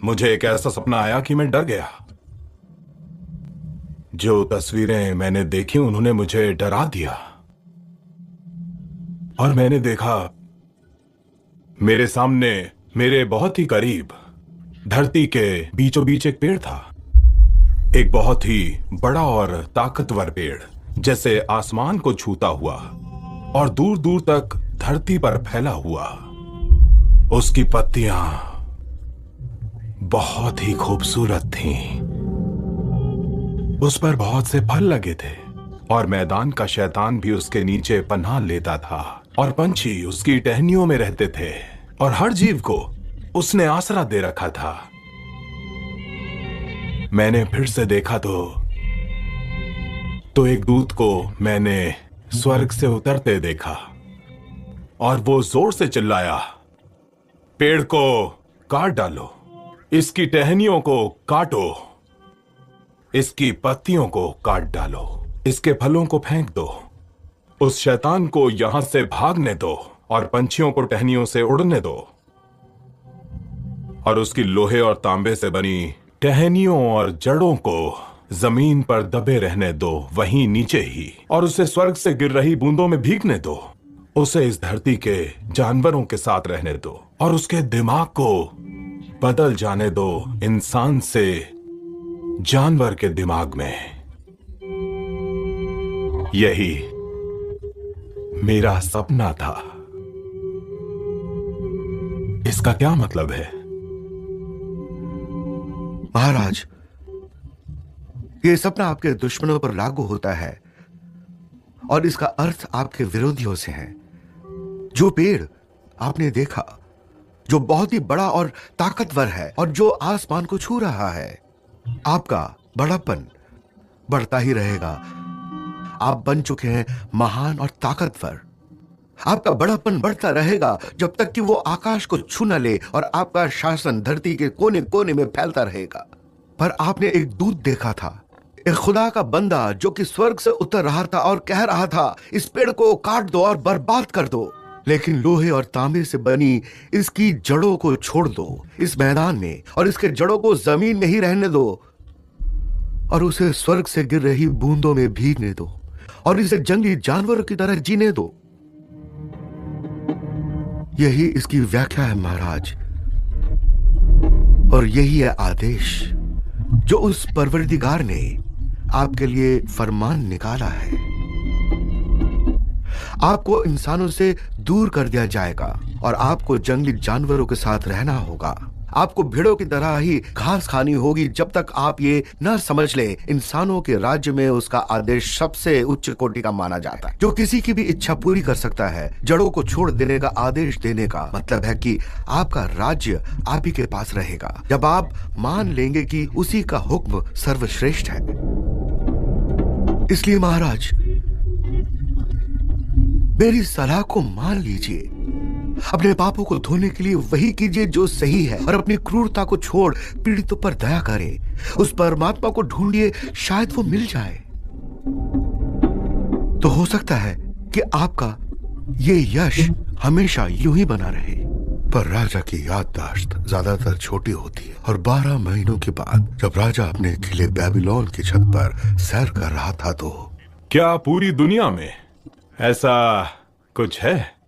मुझे एक ऐसा सपना आया कि मैं डर गया। जो तस्वीरें मैंने देखी उन्होंने मुझे डरा दिया। और मैंने देखा मेरे सामने, मेरे बहुत ही करीब, धरती के बीचों बीच एक पेड़ था। एक बहुत ही बड़ा और ताकतवर पेड़, जैसे आसमान को छूता हुआ और दूर दूर तक धरती पर फैला हुआ। उसकी पत्तियां बहुत ही खूबसूरत थीं। उस पर बहुत से फल लगे थे और मैदान का शैतान भी उसके नीचे पनाह लेता था और पंछी उसकी टहनियों में रहते थे और हर जीव को उसने आसरा दे रखा था। मैंने फिर से देखा तो एक दूत को मैंने स्वर्ग से उतरते देखा और वो जोर से चिल्लाया, पेड़ को काट डालो, इसकी टहनियों को काटो, इसकी पत्तियों को काट डालो, इसके फलों को फेंक दो, उस शैतान को यहां से भागने दो और पंछियों को टहनियों से उड़ने दो और उसकी लोहे और तांबे से बनी टहनियों और जड़ों को जमीन पर दबे रहने दो, वहीं नीचे ही, और उसे स्वर्ग से गिर रही बूंदों में भीगने दो। उसे इस धरती के जानवरों के साथ रहने दो और उसके दिमाग को बदल जाने दो इंसान से जानवर के दिमाग में। यही मेरा सपना था। इसका क्या मतलब है? महाराज, ये सपना आपके दुश्मनों पर लागू होता है और इसका अर्थ आपके विरोधियों से है। जो पेड़ आपने देखा, जो बहुत ही बड़ा और ताकतवर है और जो आसमान को छू रहा है, आपका बड़ापन बढ़ता ही रहेगा। आप बन चुके हैं महान और ताकतवर। आपका बड़ापन बढ़ता रहेगा जब तक कि वो आकाश को छू न ले और आपका शासन धरती के कोने कोने में फैलता रहेगा। पर आपने एक दूत देखा था, एक खुदा का बंदा जो कि स्वर्ग से उतर रहा था और कह रहा था, इस पेड़ को काट दो और बर्बाद कर दो, लेकिन लोहे और तांबे से बनी इसकी जड़ों को छोड़ दो इस मैदान में और इसके जड़ों को जमीन में ही रहने दो और उसे स्वर्ग से गिर रही बूंदों में भीगने दो और इसे जंगली जानवरों की तरह जीने दो। यही इसकी व्याख्या है महाराज, और यही है आदेश जो उस परवरदिगार ने आपके लिए फरमान निकाला है। आपको इंसानों से दूर कर दिया जाएगा और आपको जंगली जानवरों के साथ रहना होगा। आपको भेड़ों की तरह ही घास खानी होगी जब तक आप ये न समझ ले इंसानों के राज्य में उसका आदेश सबसे उच्च कोटि का माना जाता है, जो किसी की भी इच्छा पूरी कर सकता है। जड़ों को छोड़ देने का आदेश देने का मतलब है कि आपका राज्य आप ही के पास रहेगा जब आप मान लेंगे कि उसी का हुक्म सर्वश्रेष्ठ है। इसलिए महाराज, मेरी सलाह को मान लीजिए। अपने पापों को धोने के लिए वही कीजिए जो सही है और अपनी क्रूरता को छोड़ पीड़ितों पर दया करें। उस परमात्मा को ढूंढिए, शायद वो मिल जाए। तो हो सकता है कि आपका ये यश हमेशा यूं ही बना रहे। पर राजा की याददाश्त ज्यादातर छोटी होती है और 12 महीनों के बाद जब राजा अपने किले बेबीलोन की छत पर सैर कर रहा था तो क्या पूरी दुनिया में ऐसा कुछ है?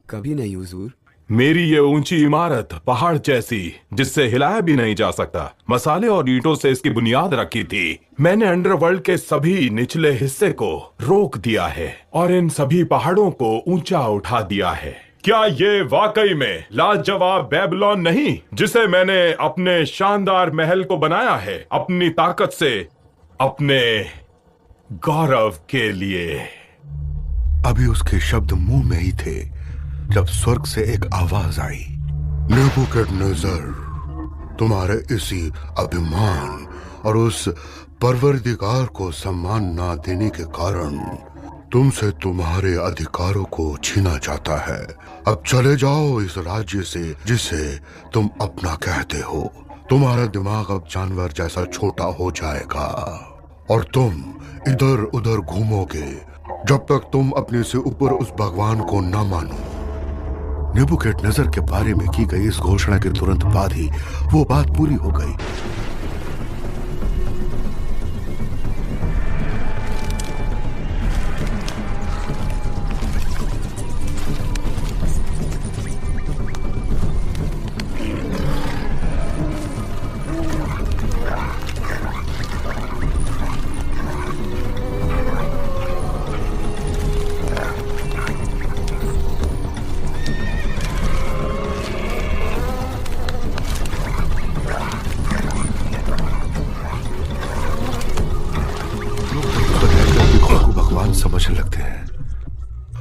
कभी नहीं हुजूर। मेरी ये ऊंची इमारत पहाड़ जैसी, जिससे हिलाया भी नहीं जा सकता, मसाले और ईंटों से इसकी बुनियाद रखी थी। मैंने अंडरवर्ल्ड के सभी निचले हिस्से को रोक दिया है और इन सभी पहाड़ों को ऊंचा उठा दिया है। क्या ये वाकई में लाजवाब बेबीलोन नहीं, जिसे मैंने अपने शानदार महल को बनाया है अपनी ताकत से, अपने गौरव के लिए? अभी उसके शब्द मुंह में ही थे जब स्वर्ग से एक आवाज आई, नेबूकदनेस्सर, तुम्हारे इसी अभिमान और उस परवरदिगार को सम्मान ना देने के कारण तुमसे तुम्हारे अधिकारों को छीना जाता है। अब चले जाओ इस राज्य से जिसे तुम अपना कहते हो। तुम्हारा दिमाग अब जानवर जैसा छोटा हो जाएगा और तुम इधर उधर घूमोगे जब तक तुम अपने से ऊपर उस भगवान को न मानो। नेबूकदनेस्सर के बारे में की गई इस घोषणा के तुरंत बाद ही वो बात पूरी हो गई।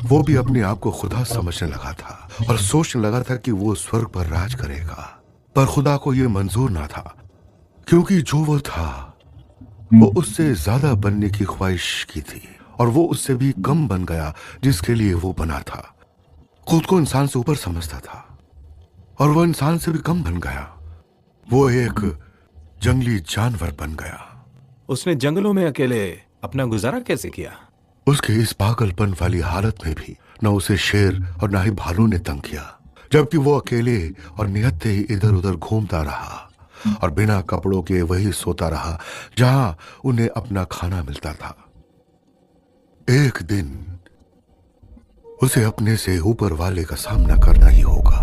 वो भी अपने आप को खुदा समझने लगा था और सोचने लगा था कि वो स्वर्ग पर राज करेगा। पर खुदा को ये मंजूर ना था, क्योंकि जो वो था वो उससे ज्यादा बनने की ख्वाहिश की थी और वो उससे भी कम बन गया जिसके लिए वो बना था। खुद को इंसान से ऊपर समझता था और वो इंसान से भी कम बन गया। वो एक जंगली जानवर बन गया। उसने जंगलों में अकेले अपना गुजारा कैसे किया? उसके इस पागलपन वाली हालत में भी न उसे शेर और न ही भालू ने तंग किया, जबकि वो अकेले और निहत्थे ही इधर उधर घूमता रहा और बिना कपड़ों के वही सोता रहा जहां उन्हें अपना खाना मिलता था। एक दिन उसे अपने से ऊपर वाले का सामना करना ही होगा।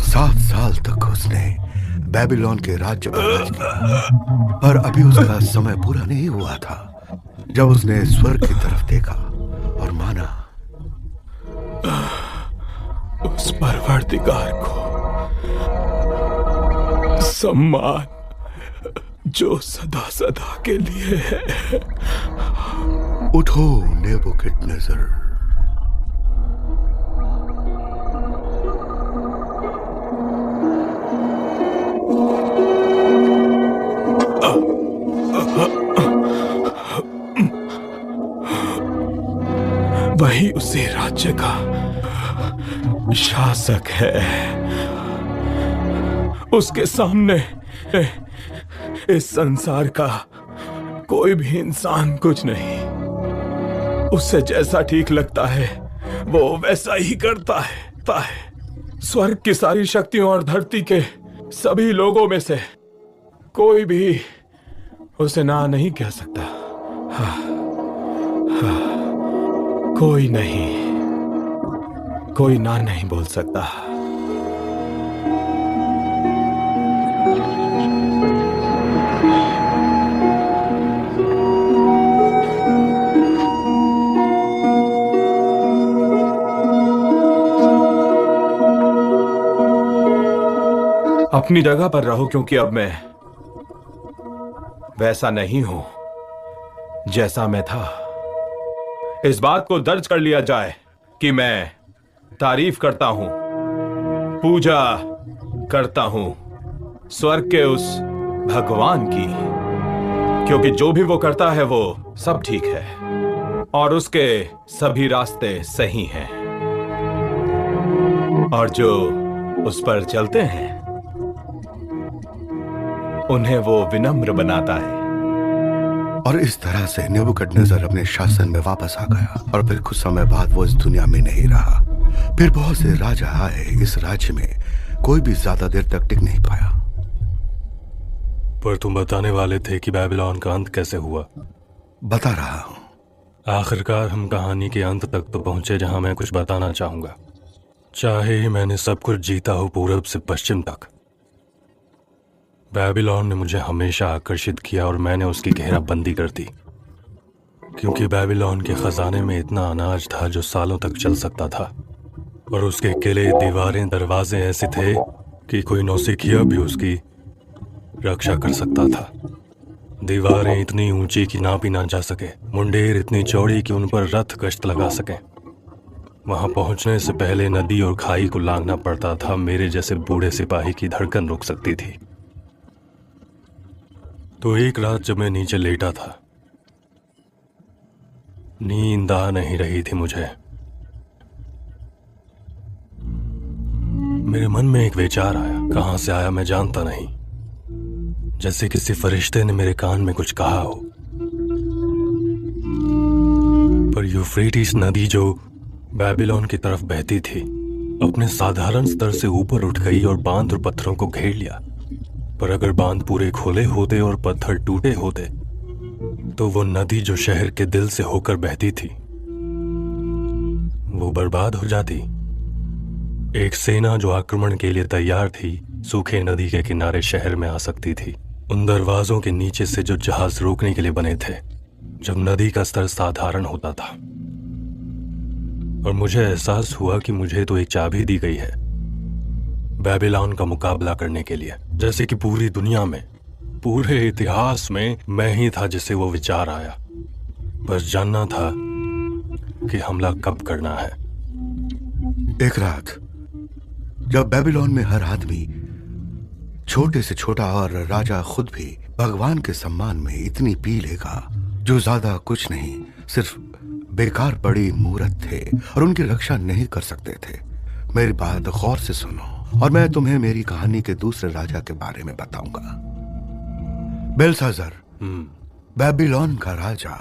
सात साल तक उसने बेबीलोन के राज्य पर राज किया, पर अभी उसका समय पूरा नहीं हुआ था जब उसने स्वर्ग की तरफ देखा और माना उस परवरदिगार को सम्मान जो सदा सदा के लिए है। उठो नेबुकदनेस्सर, वही उसी राज्य का शासक है। उसके सामने इस संसार का कोई भी इंसान कुछ नहीं। उससे जैसा ठीक लगता है वो वैसा ही करता है। स्वर्ग की सारी शक्तियों और धरती के सभी लोगों में से कोई भी उसे ना नहीं कह सकता। कोई ना नहीं बोल सकता। अपनी जगह पर रहो, क्योंकि अब मैं वैसा नहीं हूं जैसा मैं था। इस बात को दर्ज कर लिया जाए कि मैं तारीफ करता हूं, पूजा करता हूं स्वर्ग के उस भगवान की, क्योंकि जो भी वो करता है वो सब ठीक है और उसके सभी रास्ते सही हैं, और जो उस पर चलते हैं उन्हें वो विनम्र बनाता है। और इस तरह से नेबुकदनेस्सर अपने शासन में वापस आ गया और फिर कुछ समय बाद वो इस दुनिया में नहीं रहा। फिर बहुत से राजा आए, इस राज्य में कोई भी ज्यादा देर तक टिक नहीं पाया। पर तुम बताने वाले थे कि बेबीलोन का अंत कैसे हुआ। बता रहा हूं। आखिरकार हम कहानी के अंत तक तो पहुंचे जहां मैं कुछ बताना चाहूंगा, चाहे ही मैंने सब कुछ जीता हो पूरब से पश्चिम तक। बेबीलोन ने मुझे हमेशा आकर्षित किया और मैंने उसकी घेराबंदी कर दी, क्योंकि बेबीलोन के खजाने में इतना अनाज था जो सालों तक चल सकता था, और उसके किले, दीवारें, दरवाजे ऐसे थे कि कोई नौसिखिया भी उसकी रक्षा कर सकता था। दीवारें इतनी ऊंची कि नापी ना जा सके, मुंडेर इतनी चौड़ी कि उन पर रथ गश्त लगा सकें। वहां पहुंचने से पहले नदी और खाई को लांघना पड़ता था। मेरे जैसे बूढ़े सिपाही की धड़कन रुक सकती थी। तो एक रात जब मैं नीचे लेटा था, नींद आ नहीं रही थी मुझे। मेरे मन में एक विचार आया, कहां से आया मैं जानता नहीं, जैसे किसी फरिश्ते ने मेरे कान में कुछ कहा हो। पर यूफ्रेटिस नदी जो बेबीलोन की तरफ बहती थी, अपने साधारण स्तर से ऊपर उठ गई और बांध और पत्थरों को घेर लिया। पर अगर बांध पूरे खोले होते और पत्थर टूटे होते तो वो नदी जो शहर के दिल से होकर बहती थी वो बर्बाद हो जाती। एक सेना जो आक्रमण के लिए तैयार थी सूखे नदी के किनारे शहर में आ सकती थी, उन दरवाजों के नीचे से जो जहाज रोकने के लिए बने थे जब नदी का स्तर साधारण होता था। और मुझे एहसास हुआ कि मुझे तो एक चाबी दी गई है बेबीलोन का मुकाबला करने के लिए, जैसे कि पूरी दुनिया में पूरे इतिहास में मैं ही था जिसे वो विचार आया। बस जानना था कि हमला कब करना है। एक रात जब बेबीलोन में हर आदमी, छोटे से छोटा और राजा खुद भी भगवान के सम्मान में इतनी पी लेगा जो ज्यादा कुछ नहीं, सिर्फ बेकार पड़ी मूर्त थे और उनकी रक्षा नहीं कर सकते थे। मेरी बात गौर से सुनो और मैं तुम्हें मेरी कहानी के दूसरे राजा के बारे में बताऊंगा। बेलशाज़र, बेबीलोन का राजा,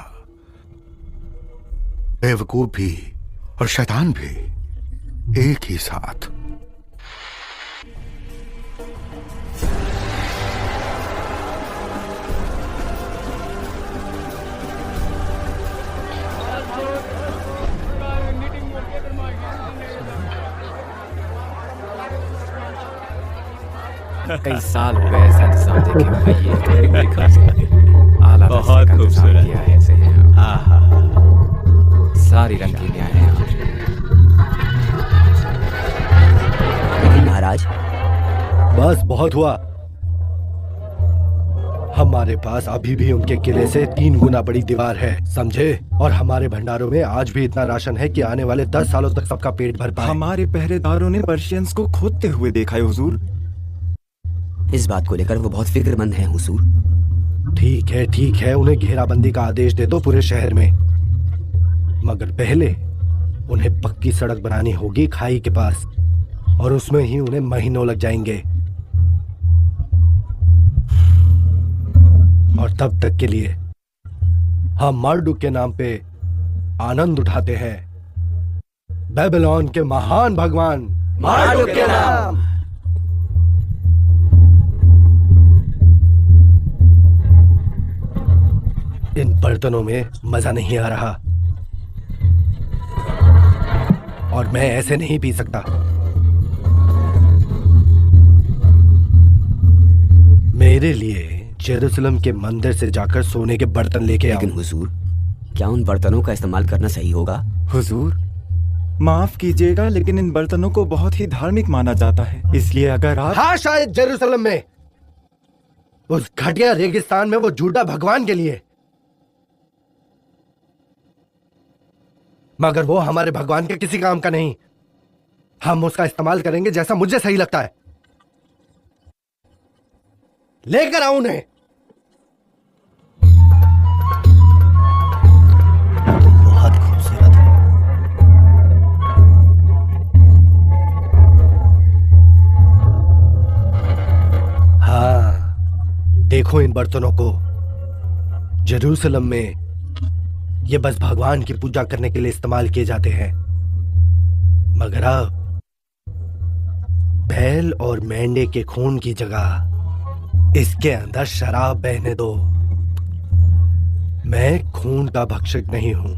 बेवकूफ भी और शैतान भी एक ही साथ। कई साल हो गए ऐसा इंतजाम देखे हुए। बहुत खूबसूरत किया है ऐसे। सारी रंगीनियां हैं यहाँ। महाराज, बस बहुत हुआ। हमारे पास अभी भी उनके किले से 3 गुना बड़ी दीवार है, समझे? और हमारे भंडारों में आज भी इतना राशन है कि आने वाले 10 सालों तक सबका पेट भर पाए। हमारे पहरेदारों ने पर्शियंस को खोदते हुए देखा है हुजूर। इस बात को लेकर वो बहुत फिक्रमंद हैं हुजूर। ठीक है, उन्हें घेराबंदी का आदेश दे दो पूरे शहर में, मगर पहले उन्हें पक्की सड़क बनानी होगी खाई के पास, और उसमें ही उन्हें महीनों लग जाएंगे। और तब तक के लिए हम मार्डुक के नाम पे आनंद उठाते हैं। बेबीलोन के महान भगवान मार्डुक के नाम। इन बर्तनों में मजा नहीं आ रहा और मैं ऐसे नहीं पी सकता। मेरे लिए जेरूसलम के मंदिर से जाकर सोने के बर्तन लेके आओ। लेकिन हुजूर, क्या उन बर्तनों का इस्तेमाल करना सही होगा? हुजूर, माफ कीजिएगा लेकिन इन बर्तनों को बहुत ही धार्मिक माना जाता है, इसलिए अगर आप... हाँ, शायद जेरूसलम में, उस घटिया रेगिस्तान में वो झूठा भगवान के लिए, मगर वो हमारे भगवान के किसी काम का नहीं। हम उसका इस्तेमाल करेंगे जैसा मुझे सही लगता है। लेकर आओ उन्हें। बहुत खूबसूरत है। हाँ, देखो इन बर्तनों को। जेरूसलम में ये बस भगवान की पूजा करने के लिए इस्तेमाल किए जाते हैं, मगर अब बैल और मेंढे के खून की जगह इसके अंदर शराब बहने दो। मैं खून का भक्षक नहीं हूं,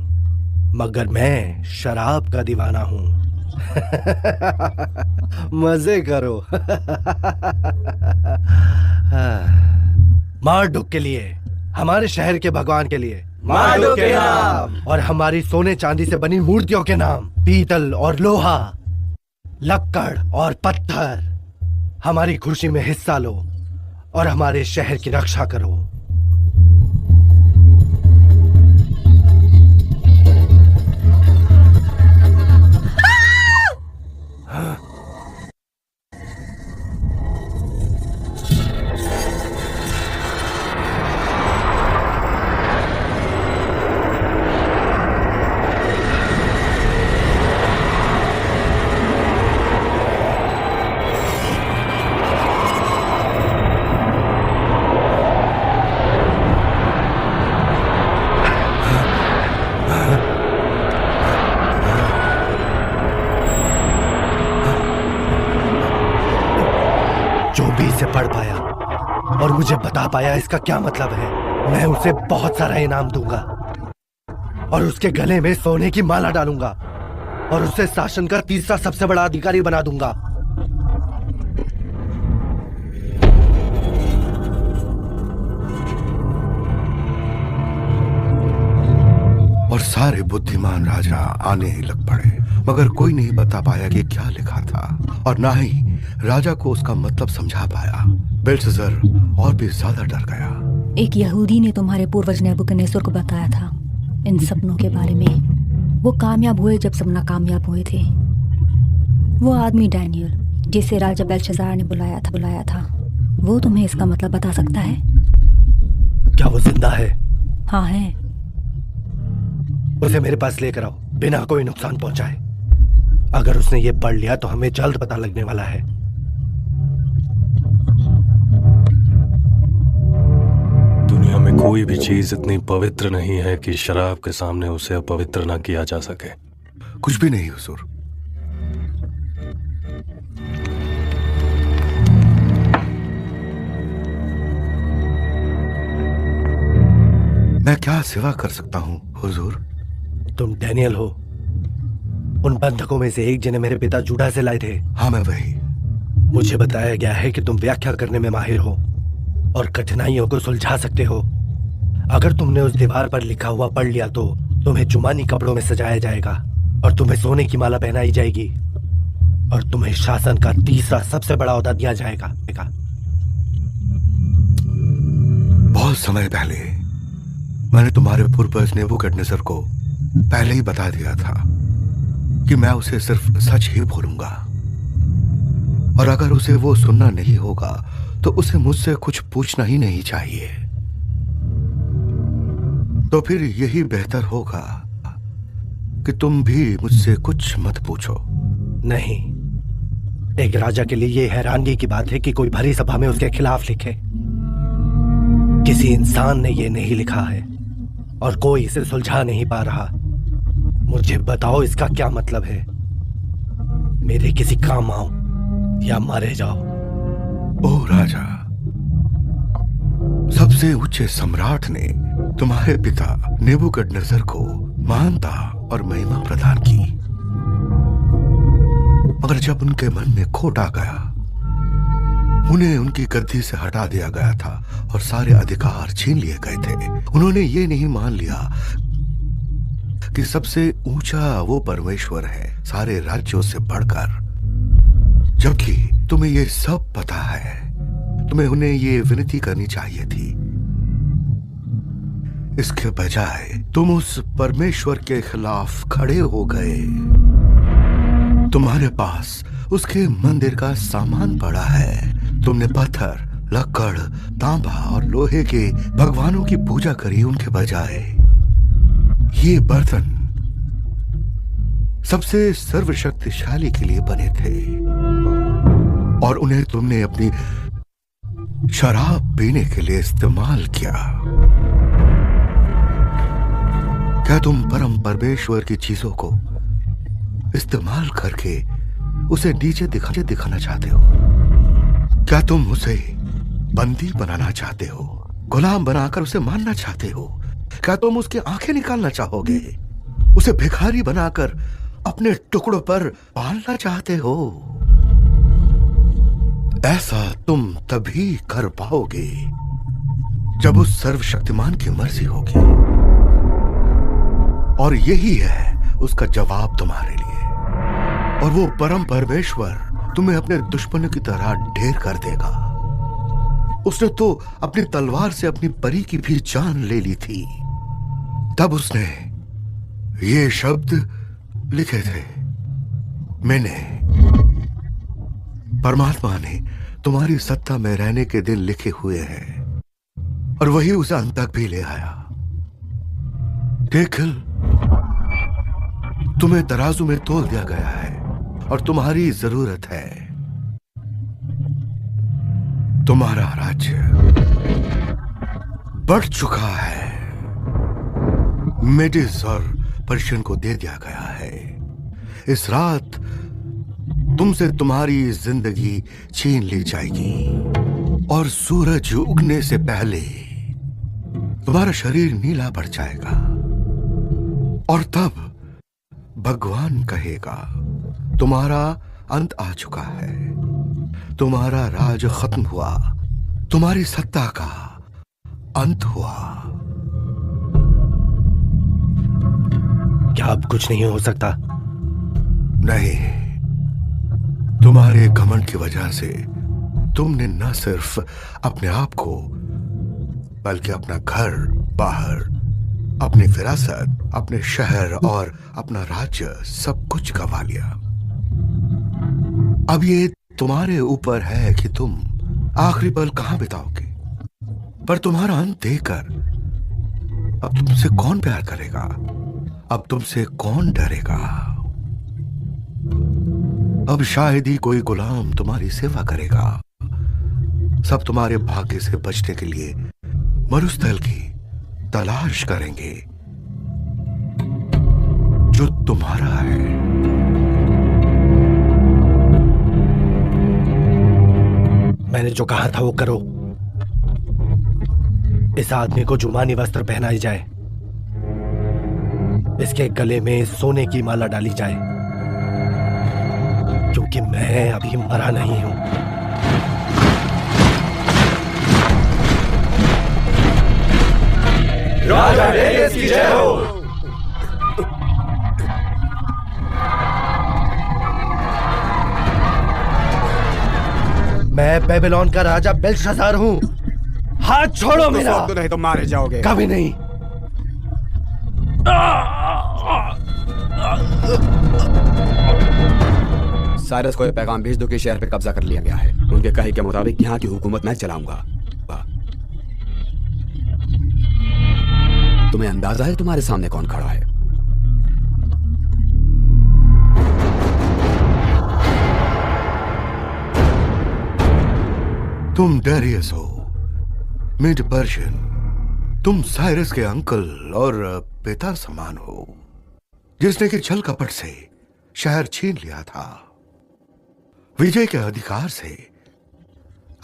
मगर मैं शराब का दीवाना हूं। मजे करो। मार्डुक के लिए, हमारे शहर के भगवान के लिए, मार्डुक के नाम, और हमारी सोने चांदी से बनी मूर्तियों के नाम, पीतल और लोहा, लक्कड़ और पत्थर, हमारी खुशी में हिस्सा लो और हमारे शहर की रक्षा करो। पढ़ पाया और मुझे बता पाया इसका क्या मतलब है, मैं उसे बहुत सारा इनाम दूंगा और उसके गले में सोने की माला डालूंगा और उसे शासन का तीसरा सबसे बड़ा अधिकारी बना दूंगा। और सारे बुद्धिमान राजा आने ही लग पड़े, मगर कोई नहीं बता पाया कि क्या लिखा था और ना ही राजा को उसका मतलब समझा पाया। बेल्शस्सर और भी ज्यादा डर गया। एक यहूदी ने तुम्हारे पूर्वज नेबुकदनेस्सर को बताया था इन सपनों के बारे में। वो कामयाब हुए जब सब नाकामयाब हुए थे। वो आदमी डैनियल जिसे राजा बेल्शस्सर ने बुलाया था वो तुम्हें इसका मतलब बता सकता है? क्या वो जिंदा है? हाँ है। उसे मेरे पास लेकर आओ बिना कोई नुकसान पहुंचाए। अगर उसने ये पढ़ लिया तो हमें जल्द पता लगने वाला है। दुनिया में कोई भी चीज इतनी पवित्र नहीं है कि शराब के सामने उसे अपवित्र ना किया जा सके। कुछ भी नहीं हुजूर। मैं क्या सेवा कर सकता हूँ हुजूर? तुम डैनियल हो, उन बंधकों में से एक जिन्हें मेरे पिता जूडा से लाए थे। हाँ मैं वही। मुझे बताया गया है कि तुम व्याख्या करने में माहिर हो और कठिनाइयों को सुलझा सकते हो। अगर तुमने उस दीवार पर लिखा हुआ पढ़ लिया तो तुम्हें जुमानी कपड़ों में सजाया जाएगा और तुम्हें सोने की माला पहनाई जाएगी और तुम्हें शासन का तीसरा सबसे बड़ा ओहदा दिया जाएगा। बहुत समय पहले मैंने तुम्हारे पूर्वज नेबुकदनेस्सर को पहले ही बता दिया था कि मैं उसे सिर्फ सच ही बोलूंगा और अगर उसे वो सुनना नहीं होगा तो उसे मुझसे कुछ पूछना ही नहीं चाहिए। तो फिर यही बेहतर होगा कि तुम भी मुझसे कुछ मत पूछो। नहीं, एक राजा के लिए ये हैरानगी की बात है कि कोई भरी सभा में उसके खिलाफ लिखे। किसी इंसान ने ये नहीं लिखा है और कोई इसे सुलझा नहीं पा रहा। मुझे बताओ इसका क्या मतलब है? मेरे किसी काम आओ या मारे जाओ। ओ राजा, सबसे ऊंचे सम्राट ने तुम्हारे पिता नेबुकदनेस्सर को महानता और महिमा प्रदान की, मगर जब उनके मन में खोट आ गया, उन्हें उनकी गद्दी से हटा दिया गया था और सारे अधिकार छीन लिए गए थे। उन्होंने ये नहीं मान लिया कि सबसे ऊंचा वो परमेश्वर है सारे राज्यों से बढ़कर, जबकि तुम्हें ये सब पता है। तुम्हें उन्हें ये विनती करनी चाहिए थी। इसके बजाय तुम उस परमेश्वर के खिलाफ खड़े हो गए। तुम्हारे पास उसके मंदिर का सामान पड़ा है। तुमने पत्थर, लकड़, तांबा और लोहे के भगवानों की पूजा करी। उनके बजाय ये बर्तन सबसे सर्वशक्तिशाली के लिए बने थे और उन्हें तुमने अपनी शराब पीने के लिए इस्तेमाल किया। क्या तुम परम परमेश्वर की चीजों को इस्तेमाल करके उसे नीचे दिखाना चाहते हो? क्या तुम उसे बंदी बनाना चाहते हो? गुलाम बनाकर उसे मारना चाहते हो? क्या तुम उसकी आंखें निकालना चाहोगे? उसे भिखारी बनाकर अपने टुकड़ों पर पालना चाहते हो? ऐसा तुम तभी कर पाओगे जब उस सर्वशक्तिमान की मर्जी होगी, और यही है उसका जवाब तुम्हारे लिए। और वो परम परमेश्वर तुम्हें अपने दुश्मनों की तरह ढेर कर देगा। उसने तो अपनी तलवार से अपनी परी की भी जान ले ली थी। तब उसने ये शब्द लिखे थे, मैंने, परमात्मा ने तुम्हारी सत्ता में रहने के दिन लिखे हुए हैं, और वही उसे अंत तक भी ले आया। देख, तुम्हें तराजू में तोल दिया गया है और तुम्हारी जरूरत है। तुम्हारा राज्य बढ़ चुका है। मेडिस और पर्शियन को दे दिया गया है। इस रात तुमसे तुम्हारी जिंदगी छीन ली जाएगी और सूरज उगने से पहले तुम्हारा शरीर नीला पड़ जाएगा, और तब भगवान कहेगा, तुम्हारा अंत आ चुका है, तुम्हारा राज खत्म हुआ, तुम्हारी सत्ता का अंत हुआ। क्या अब कुछ नहीं हो सकता? नहीं, तुम्हारे घमंड की वजह से तुमने न सिर्फ अपने आप को बल्कि अपना घर, बाहर, अपनी विरासत, अपने शहर और अपना राज्य सब कुछ गंवा लिया। अब ये तुम्हारे ऊपर है कि तुम आखिरी पल कहां बिताओगे। पर तुम्हारा अंत देखकर अब तुमसे कौन प्यार करेगा, अब तुमसे कौन डरेगा। अब शायद ही कोई गुलाम तुम्हारी सेवा करेगा। सब तुम्हारे भाग्य से बचने के लिए मरुस्थल की तलाश करेंगे जो तुम्हारा है। मैंने जो कहा था वो करो। इस आदमी को जुमानी वस्त्र पहनाई जाए, इसके गले में सोने की माला डाली जाए, क्योंकि मैं अभी मरा नहीं हूं। राजा डेरियस की जय हो। मैं बेबीलोन का राजा बेल्शाज़ार हूं। हाथ छोड़ो मेरा। तो नहीं तो मारे जाओगे। कभी नहीं। साइरस को यह पैगाम भेज दो कि शहर पे कब्जा कर लिया गया है। उनके कहे के मुताबिक यहाँ की हुकूमत मैं चलाऊंगा। तुम्हें अंदाजा है तुम्हारे सामने कौन खड़ा है? तुम डेरियस हो, मिड पर्शियन। तुम साइरस के अंकल और पिता समान हो, जिसने कि छल कपट से शहर छीन लिया था। विजय के अधिकार से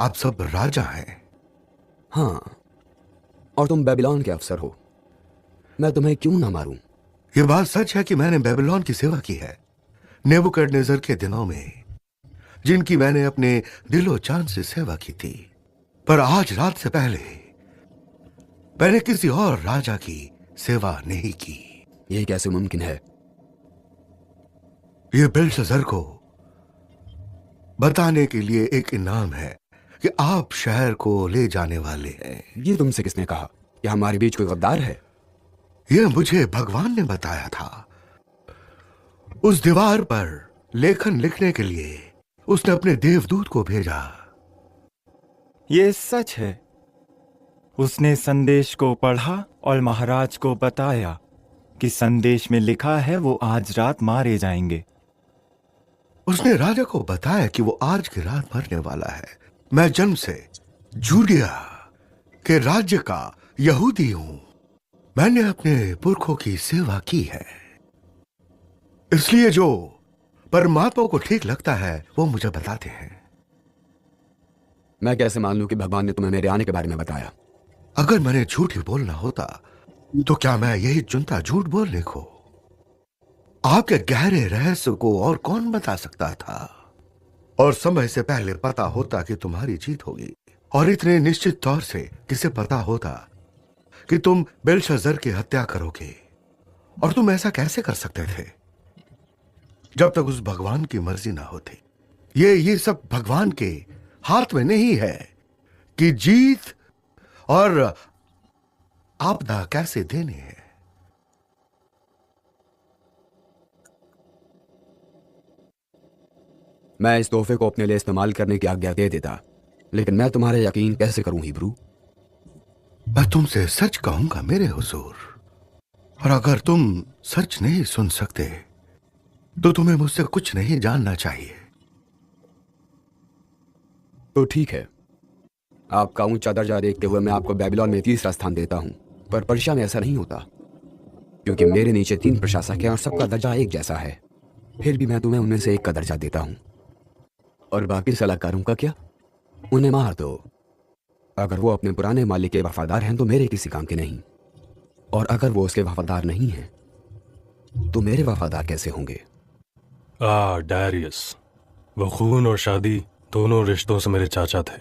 आप सब राजा हैं। हाँ, और तुम बेबीलोन के अफसर हो। मैं तुम्हें क्यों ना मारूं? यह बात सच है कि मैंने बेबीलोन की सेवा की है नेबुकदनेस्सर के दिनों में, जिनकी मैंने अपने दिलो जान से सेवा की थी। पर आज रात से पहले मैंने किसी और राजा की सेवा नहीं की। यह कैसे मुमकिन है? यह बेल्शाज़ार को बताने के लिए एक इनाम है कि आप शहर को ले जाने वाले हैं। ये तुमसे किसने कहा? क्या हमारे बीच कोई गद्दार है? यह मुझे भगवान ने बताया था। उस दीवार पर लेखन लिखने के लिए उसने अपने देवदूत को भेजा। ये सच है। उसने संदेश को पढ़ा और महाराज को बताया कि संदेश में लिखा है वो आज रात मारे जाएंगे। उसने राजा को बताया कि वो आज की रात मरने वाला है। मैं जन्म से जूडिया के राज्य का यहूदी हूं। मैंने अपने पुरखों की सेवा की है, इसलिए जो परमात्मा को ठीक लगता है वो मुझे बताते हैं। मैं कैसे मान लूं कि भगवान ने तुम्हें मेरे आने के बारे में बताया? अगर मैंने झूठ ही बोलना होता तो क्या मैं यही चुनता झूठ बोलने को? आपके गहरे रहस्य को और कौन बता सकता था? और समय से पहले पता होता कि तुम्हारी जीत होगी, और इतने निश्चित तौर से किसे पता होता कि तुम बेल्शाज़ार की हत्या करोगे। और तुम ऐसा कैसे कर सकते थे जब तक उस भगवान की मर्जी ना होती? ये सब भगवान के हाथ में नहीं है कि जीत और आपदा कैसे देनी है। मैं इस तोहफे को अपने लिए इस्तेमाल करने की आज्ञा दे देता, लेकिन मैं तुम्हारे यकीन कैसे करूं हिब्रू? मैं तुमसे सच कहूंगा मेरे हुजूर, और अगर तुम सच नहीं सुन सकते तो तुम्हें मुझसे कुछ नहीं जानना चाहिए। तो ठीक है, आपका ऊंचा दर्जा देखते हुए मैं आपको बेबीलोन में 3रा स्थान देता हूं। पर पर्शिया में ऐसा नहीं होता, क्योंकि मेरे नीचे 3 प्रशासक हैं और सबका दर्जा एक जैसा है। फिर भी मैं तुम्हें उनमें से एक का दर्जा देता हूं। और बाकी सलाहकारों का क्या? उन्हें मार दो। अगर वो अपने पुराने मालिक के वफादार हैं तो मेरे किसी काम के नहीं, और अगर वो उसके वफादार नहीं हैं तो मेरे वफादार कैसे होंगे? डेरियस, वो खून और शादी दोनों रिश्तों से मेरे चाचा थे,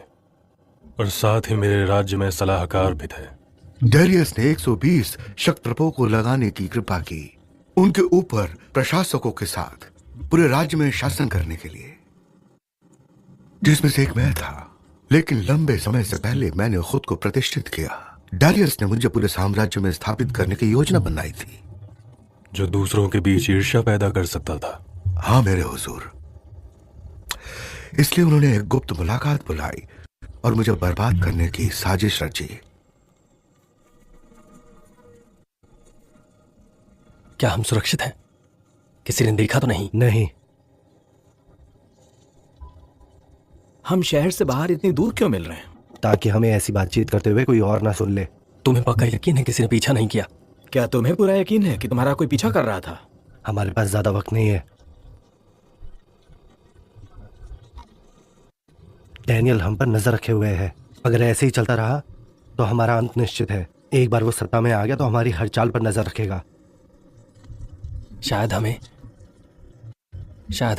और साथ ही मेरे राज्य में सलाहकार भी थे। डेरियस ने 120 शक्त्रपों को लगाने की कृपा की, उनके ऊपर प्रशासकों के साथ पूरे राज्य में शासन करने के लिए, जिसमें से एक मैं था। लेकिन लंबे समय से पहले मैंने खुद को प्रतिष्ठित किया। डैरियस ने मुझे पूरे साम्राज्य में स्थापित करने की योजना बनाई थी, जो दूसरों के बीच ईर्ष्या पैदा कर सकता था। हाँ मेरे हुजूर, इसलिए उन्होंने एक गुप्त मुलाकात बुलाई और मुझे बर्बाद करने की साजिश रची। क्या हम सुरक्षित हैं? किसी ने देखा तो नहीं? नहीं। हम शहर से बाहर इतनी दूर क्यों मिल रहे हैं? ताकि हमें ऐसी बातचीत करते हुए कोई और ना सुन ले। तुम्हें पक्का यकीन है किसी ने पीछा नहीं किया? क्या तुम्हें पूरा यकीन है कि तुम्हारा कोई पीछा कर रहा था? हमारे पास ज्यादा वक्त नहीं है। डैनियल हम पर नजर रखे हुए है। अगर ऐसे ही चलता रहा तो हमारा अंत निश्चित है। एक बार वो सत्ता में आ गया तो हमारी हर चाल पर नजर रखेगा। शायद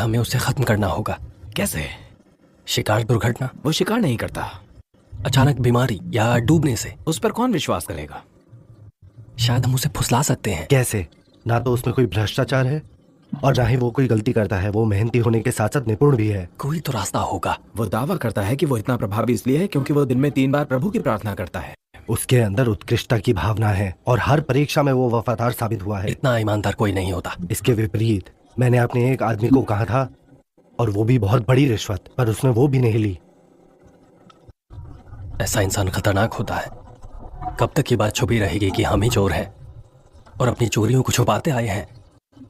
हमें उसे खत्म करना होगा। कैसे? शिकार दुर्घटना? वो शिकार नहीं करता। अचानक बीमारी या डूबने से? उस पर कौन विश्वास करेगा? शायद हम उसे फुसला सकते हैं। कैसे? ना तो उसमें कोई भ्रष्टाचार है और ना ही वो कोई गलती करता है। वो मेहनती होने के साथ साथ निपुण भी है। कोई तो रास्ता होगा। वो दावा करता है कि वो इतना प्रभावी इसलिए है क्योंकि वो दिन में 3 बार प्रभु की प्रार्थना करता है। उसके अंदर उत्कृष्टता की भावना है और हर परीक्षा में वो वफादार साबित हुआ है। इतना ईमानदार कोई नहीं होता। इसके विपरीत मैंने अपने एक आदमी को कहा था, और वो भी बहुत बड़ी रिश्वत, पर उसने वो भी नहीं ली। ऐसा इंसान खतरनाक होता है। कब तक ये बात छुपी रहेगी कि हम ही चोर हैं और अपनी चोरियों को छुपाते आए हैं?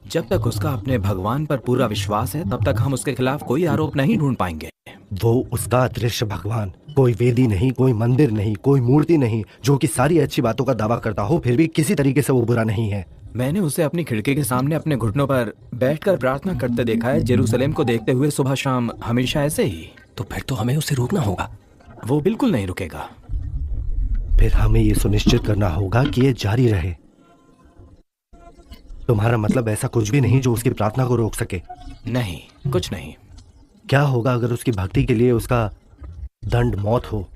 जब तक उसका अपने भगवान पर पूरा विश्वास है तब तक हम उसके खिलाफ कोई आरोप नहीं ढूंढ पाएंगे। वो उसका अदृश्य भगवान, कोई वेदी नहीं, कोई मंदिर नहीं, कोई मूर्ति नहीं, जो कि सारी अच्छी बातों का दावा करता हो, फिर भी किसी तरीके से वो बुरा नहीं है। मैंने उसे अपनी खिड़की के सामने अपने घुटनों पर बैठकर प्रार्थना करते देखा है, जेरूसलेम को देखते हुए सुबह शाम, हमेशा ऐसे ही। तो फिर तो हमें उसे रोकना होगा। वो बिल्कुल नहीं रुकेगा। फिर हमें ये सुनिश्चित करना होगा कि ये जारी रहे। तुम्हारा मतलब ऐसा कुछ भी नहीं जो उसकी प्रार्थना को रोक सके? नहीं, कुछ नहीं। क्या होगा अगर उसकी भक्ति के लिए उसका दंड मौत हो?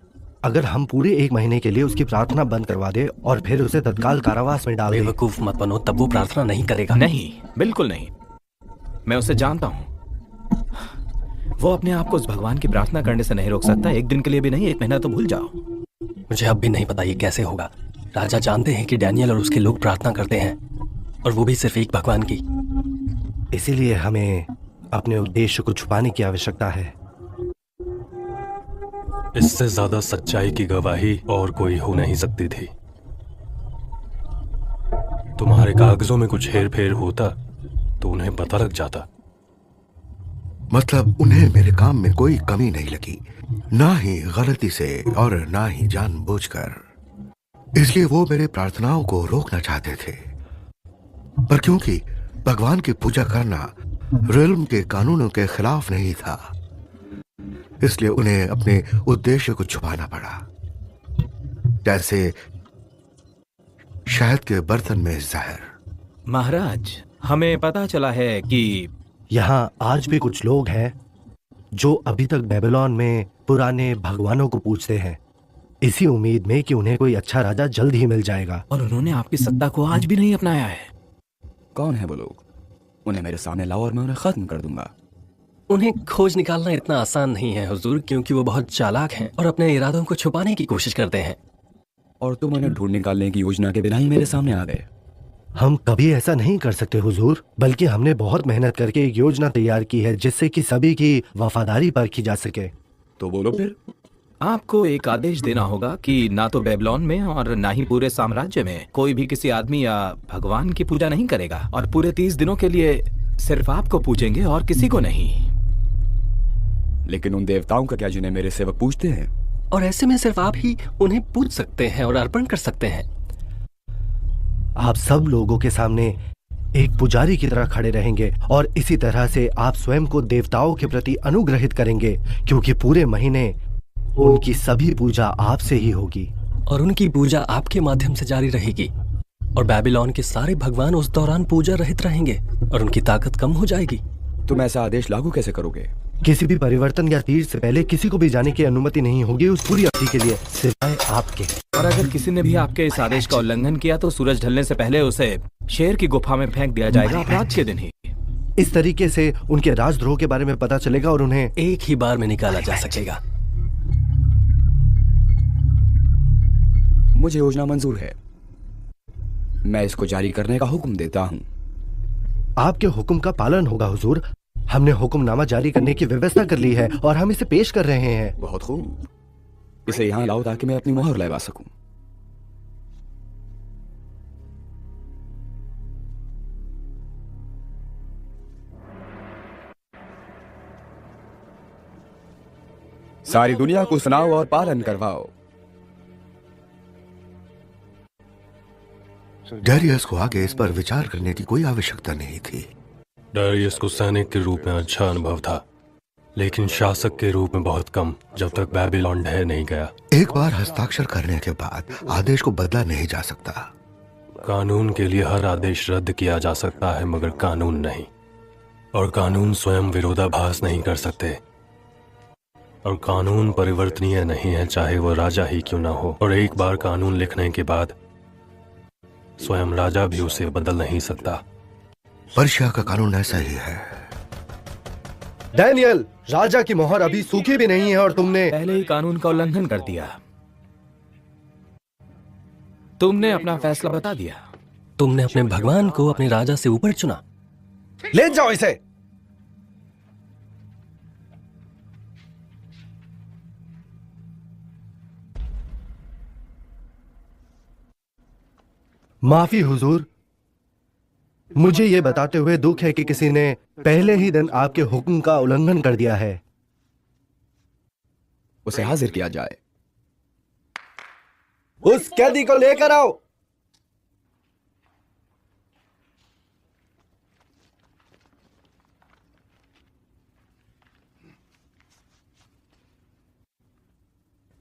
अगर हम पूरे 1 महीने के लिए उसकी प्रार्थना बंद करवा दे और फिर उसे तत्काल कारावास में डाल दे? बेवकूफ मत बनो, तब वो प्रार्थना नहीं करेगा। नहीं, बिल्कुल नहीं। मैं उसे जानता हूँ। वो अपने आप को उस भगवान की प्रार्थना करने से नहीं रोक सकता। 1 दिन के लिए भी नहीं, 1 महीना तो भूल जाओ। मुझे अब भी नहीं पता ये कैसे होगा। राजा जानते हैं कि डैनियल और उसके लोग प्रार्थना करते हैं, और वो भी सिर्फ एक भगवान की। इसीलिए हमें अपने उद्देश्य को छुपाने की आवश्यकता है। इससे ज्यादा सच्चाई की गवाही और कोई हो नहीं सकती थी। तुम्हारे कागजों में कुछ हेर फेर होता तो उन्हें पता लग जाता। मतलब उन्हें मेरे काम में कोई कमी नहीं लगी, ना ही गलती से और ना ही जानबूझकर। इसलिए वो मेरे प्रार्थनाओं को रोकना चाहते थे, पर क्योंकि भगवान की पूजा करना रिल्म के कानूनों के खिलाफ नहीं था, इसलिए उन्हें अपने उद्देश्य को छुपाना पड़ा। जैसे शहद के बर्तन में जहर। महाराज, हमें पता चला है कि यहाँ आज भी कुछ लोग हैं जो अभी तक बेबीलोन में पुराने भगवानों को पूजते हैं, इसी उम्मीद में कि उन्हें कोई अच्छा राजा जल्द ही मिल जाएगा। और उन्होंने आपकी सत्ता को आज भी नहीं अपनाया है। कौन है वो लोग? उन्हें मेरे सामने लाओ और मैं उन्हें खत्म कर दूंगा। उन्हें खोज निकालना इतना आसान नहीं है हुजूर, क्योंकि वो बहुत चालाक हैं और अपने इरादों को छुपाने की कोशिश करते हैं। और तुम उन्हें ढूंढ निकालने की योजना के बिना ही मेरे सामने आ गए। हम कभी ऐसा नहीं कर सकते हुजूर, बल्कि हमने बहुत मेहनत करके एक योजना तैयार की है जिससे कि सभी की वफादारी परखी जा सके। तो बोलो फिर। आपको एक आदेश देना होगा कि ना तो बेबीलोन में और ना ही पूरे साम्राज्य में कोई भी किसी आदमी या भगवान की पूजा नहीं करेगा, और पूरे 30 दिनों के लिए सिर्फ आपको पूजेंगे और किसी को नहीं। लेकिन उन देवताओं का क्या जिन्हें मेरे सेवक पूजते हैं? और ऐसे में सिर्फ आप ही उन्हें पूज सकते हैं और अर्पण कर सकते हैं। आप सब लोगों के सामने एक पुजारी की तरह खड़े रहेंगे और इसी तरह से आप स्वयं को देवताओं के प्रति अनुग्रहित करेंगे, क्योंकि पूरे महीने उनकी सभी पूजा आपसे ही होगी। और उनकी पूजा आपके माध्यम से जारी रहेगी, और बेबीलोन के सारे भगवान उस दौरान पूजा रहित रहेंगे और उनकी ताकत कम हो जाएगी। तुम ऐसा आदेश लागू कैसे करोगे? किसी भी परिवर्तन या तीर से पहले किसी को भी जाने की अनुमति नहीं होगी उस पूरी अवधि के लिए, सिवाय आपके। और अगर किसी ने भी आपके इस आदेश का उल्लंघन किया तो सूरज ढलने से पहले उसे शेर की गुफा में फेंक दिया जाएगा, अपराध के दिन ही। इस तरीके से उनके राजद्रोह के बारे में पता चलेगा और उन्हें एक ही बार में निकाला जा सकेगा। मुझे योजना मंजूर है। मैं इसको जारी करने का हुक्म देता हूँ। आपके हुक्म का पालन होगा हुजूर। हमने हुक्मनामा जारी करने की व्यवस्था कर ली है और हम इसे पेश कर रहे हैं। बहुत खूब, इसे यहाँ लाओ ताकि मैं अपनी मोहर लगा सकूं। सारी दुनिया को सुनाओ और पालन करवाओ। डैरियस को आगे इस पर विचार करने की कोई आवश्यकता नहीं थी। डैरियस को सैनिक के रूप में अच्छा अनुभव था, लेकिन शासक के रूप में बहुत कम, जब तक बेबीलोन ढह नहीं गया। एक बार हस्ताक्षर करने के बाद आदेश को बदला नहीं जा सकता। कानून के लिए हर आदेश रद्द किया जा सकता है, मगर कानून नहीं। और कानून स्वयं विरोधाभास नहीं कर सकते। और कानून परिवर्तनीय नहीं है, चाहे वो राजा ही क्यों ना हो। और एक बार कानून लिखने के बाद स्वयं राजा भी उसे बदल नहीं सकता। पर्शिया का कानून ऐसा ही है। डैनियल, राजा की मोहर अभी सूखी भी नहीं है और तुमने पहले ही कानून का उल्लंघन कर दिया। तुमने अपना फैसला बता दिया। तुमने अपने भगवान को अपने राजा से ऊपर चुना। ले जाओ इसे। माफी हुजूर, मुझे ये बताते हुए दुख है कि किसी ने पहले ही दिन आपके हुक्म का उल्लंघन कर दिया है। उसे हाजिर किया जाए। उस कैदी को लेकर आओ।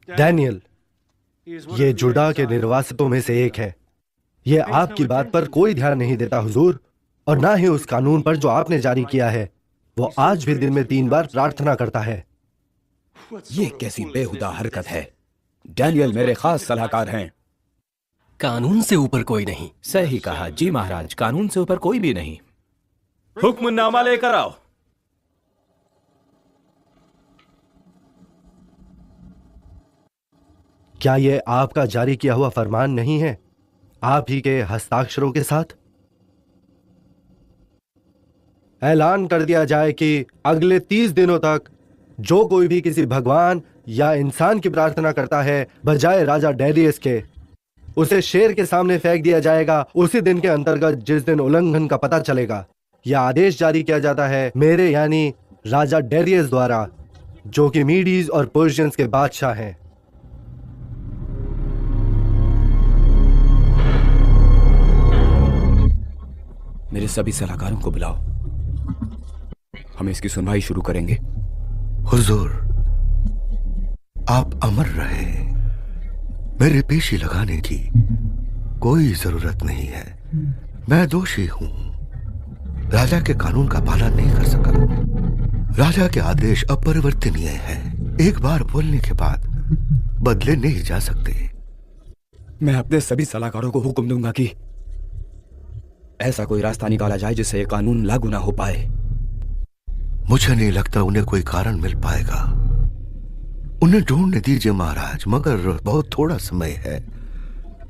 डैनियल, ये जुड़ा के निर्वासितों में से एक है। ये आपकी बात पर कोई ध्यान नहीं देता हुजूर, और ना ही उस कानून पर जो आपने जारी किया है। वो आज भी दिन में 3 बार प्रार्थना करता है। ये कैसी बेहुदा हरकत है। डैनियल मेरे खास सलाहकार हैं। कानून से ऊपर कोई नहीं। सही कहा जी महाराज, कानून से ऊपर कोई भी नहीं। हुक्मनामा लेकर आओ। क्या ये आपका जारी किया हुआ फरमान नहीं है, आप ही के हस्ताक्षरों के साथ? ऐलान कर दिया जाए कि अगले 30 दिनों तक जो कोई भी किसी भगवान या इंसान की प्रार्थना करता है बजाय राजा डैरियस के, उसे शेर के सामने फेंक दिया जाएगा उसी दिन के अंतर्गत जिस दिन उल्लंघन का पता चलेगा। यह आदेश जारी किया जाता है मेरे यानी राजा डैरियस द्वारा, जो कि मीडीज और पर्शियंस के बादशाह हैं। मेरे सभी सलाहकारों को बुलाओ, हम इसकी सुनवाई शुरू करेंगे। हुजूर, आप अमर रहे। मेरे पेशी लगाने की कोई जरूरत नहीं है। मैं दोषी हूं। राजा के कानून का पालन नहीं कर सका। राजा के आदेश अपरिवर्तनीय हैं। एक बार बोलने के बाद बदले नहीं जा सकते। मैं अपने सभी सलाहकारों को हुक्म दूंगा कि ऐसा कोई रास्ता निकाला जाए जिससे यह कानून लागू ना हो पाए। मुझे नहीं लगता उन्हें कोई कारण मिल पाएगा। उन्हें ढूंढने दीजिए महाराज, मगर बहुत थोड़ा समय है,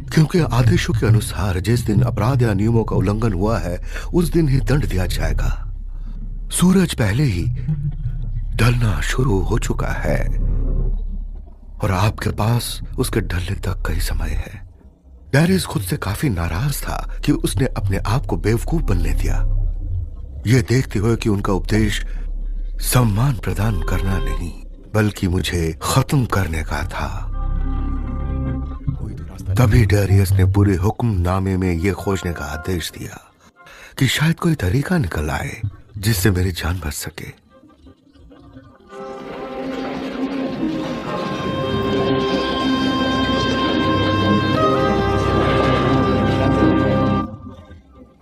क्योंकि आदेशों के अनुसार जिस दिन अपराध या नियमों का उल्लंघन हुआ है उस दिन ही दंड दिया जाएगा। सूरज पहले ही ढलना शुरू हो चुका है और आपके पास उसके ढलने तक का ही समय है। डैरियस खुद से काफी नाराज था कि उसने अपने आप को बेवकूफ बनने दिया, यह देखते हुए कि उनका उपदेश सम्मान प्रदान करना नहीं बल्कि मुझे खत्म करने का था। तभी डैरियस ने पूरे हुक्मनामे में यह खोजने का आदेश दिया कि शायद कोई तरीका निकल आए जिससे मेरी जान बच सके।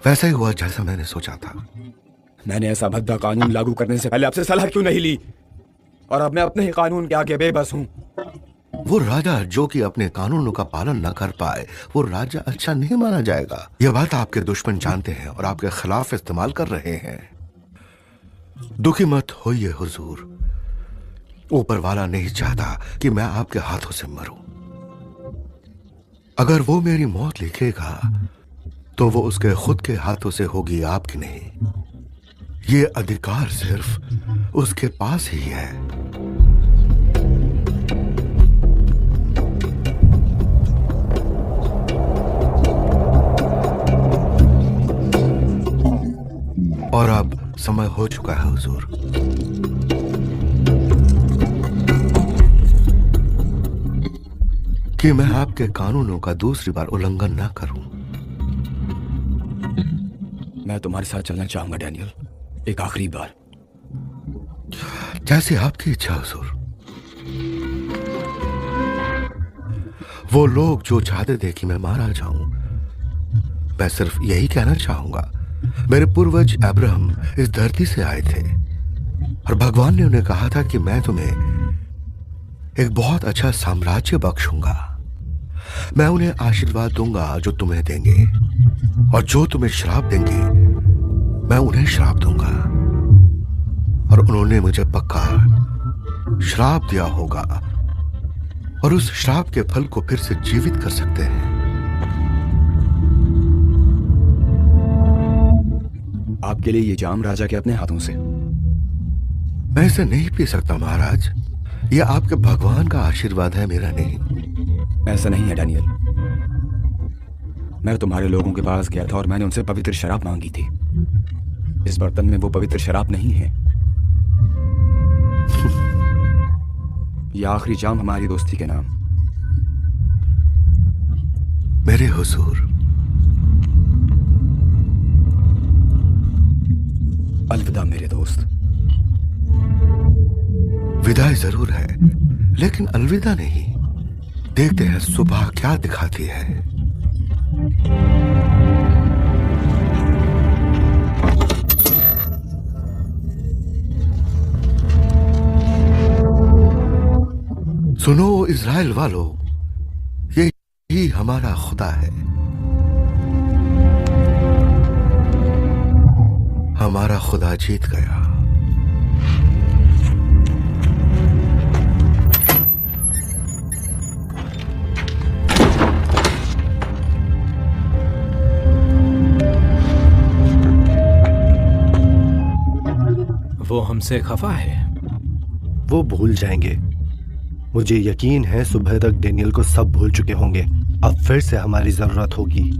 वैसा ही हुआ जैसा मैंने सोचा था। मैंने ऐसा भद्दा कानून लागू करने से पहले आपसे सलाह क्यों नहीं ली? और अब मैं अपने ही कानून के आगे बेबस हूं। वो राजा जो कि अपने कानूनों का पालन न कर पाए, वो राजा अच्छा नहीं माना जाएगा। यह बात आपके दुश्मन जानते हैं और आपके खिलाफ इस्तेमाल कर रहे हैं। दुखी मत होइए हुजूर, ऊपर वाला नहीं चाहता कि मैं आपके हाथों से मरूं। अगर वो मेरी मौत लिखेगा तो वो उसके खुद के हाथों से होगी, आपकी नहीं। ये अधिकार सिर्फ उसके पास ही है। और अब समय हो चुका है हुजूर। कि मैं आपके कानूनों का दूसरी बार उल्लंघन ना करूं। मैं तुम्हारे साथ चलना चाहूंगा डैनियल, एक आखिरी बार। जैसे आपकी इच्छा हुजूर। वो लोग जो चाहते थे कि मैं मारा जाऊं, मैं सिर्फ यही कहना चाहूंगा, मेरे पूर्वज अब्राहम इस धरती से आए थे और भगवान ने उन्हें कहा था कि मैं तुम्हें एक बहुत अच्छा साम्राज्य बख्शूंगा। मैं उन्हें आशीर्वाद दूंगा जो तुम्हें देंगे, और जो तुम्हें श्राप देंगे मैं उन्हें श्राप दूंगा। और उन्होंने मुझे पक्का श्राप दिया होगा, और उस श्राप के फल को फिर से जीवित कर सकते हैं। आपके लिए ये जाम राजा के अपने हाथों से। मैं इसे नहीं पी सकता महाराज, यह आपके भगवान का आशीर्वाद है, मेरा नहीं। ऐसा नहीं है डैनियल। मैं तुम्हारे लोगों के पास गया था और मैंने उनसे पवित्र शराब मांगी थी। इस बर्तन में वो पवित्र शराब नहीं है। यह आखिरी जाम हमारी दोस्ती के नाम। मेरे हुजूर, अलविदा मेरे दोस्त। विदाई जरूर है, लेकिन अलविदा नहीं। देखते हैं सुबह क्या दिखाती है। सुनो इज़राइल वालों, ये ही हमारा खुदा है। हमारा खुदा जीत गया। वो हमसे खफा है। वो भूल जाएंगे। मुझे यकीन है सुबह तक डेनियल को सब भूल चुके होंगे। अब फिर से हमारी जरूरत होगी।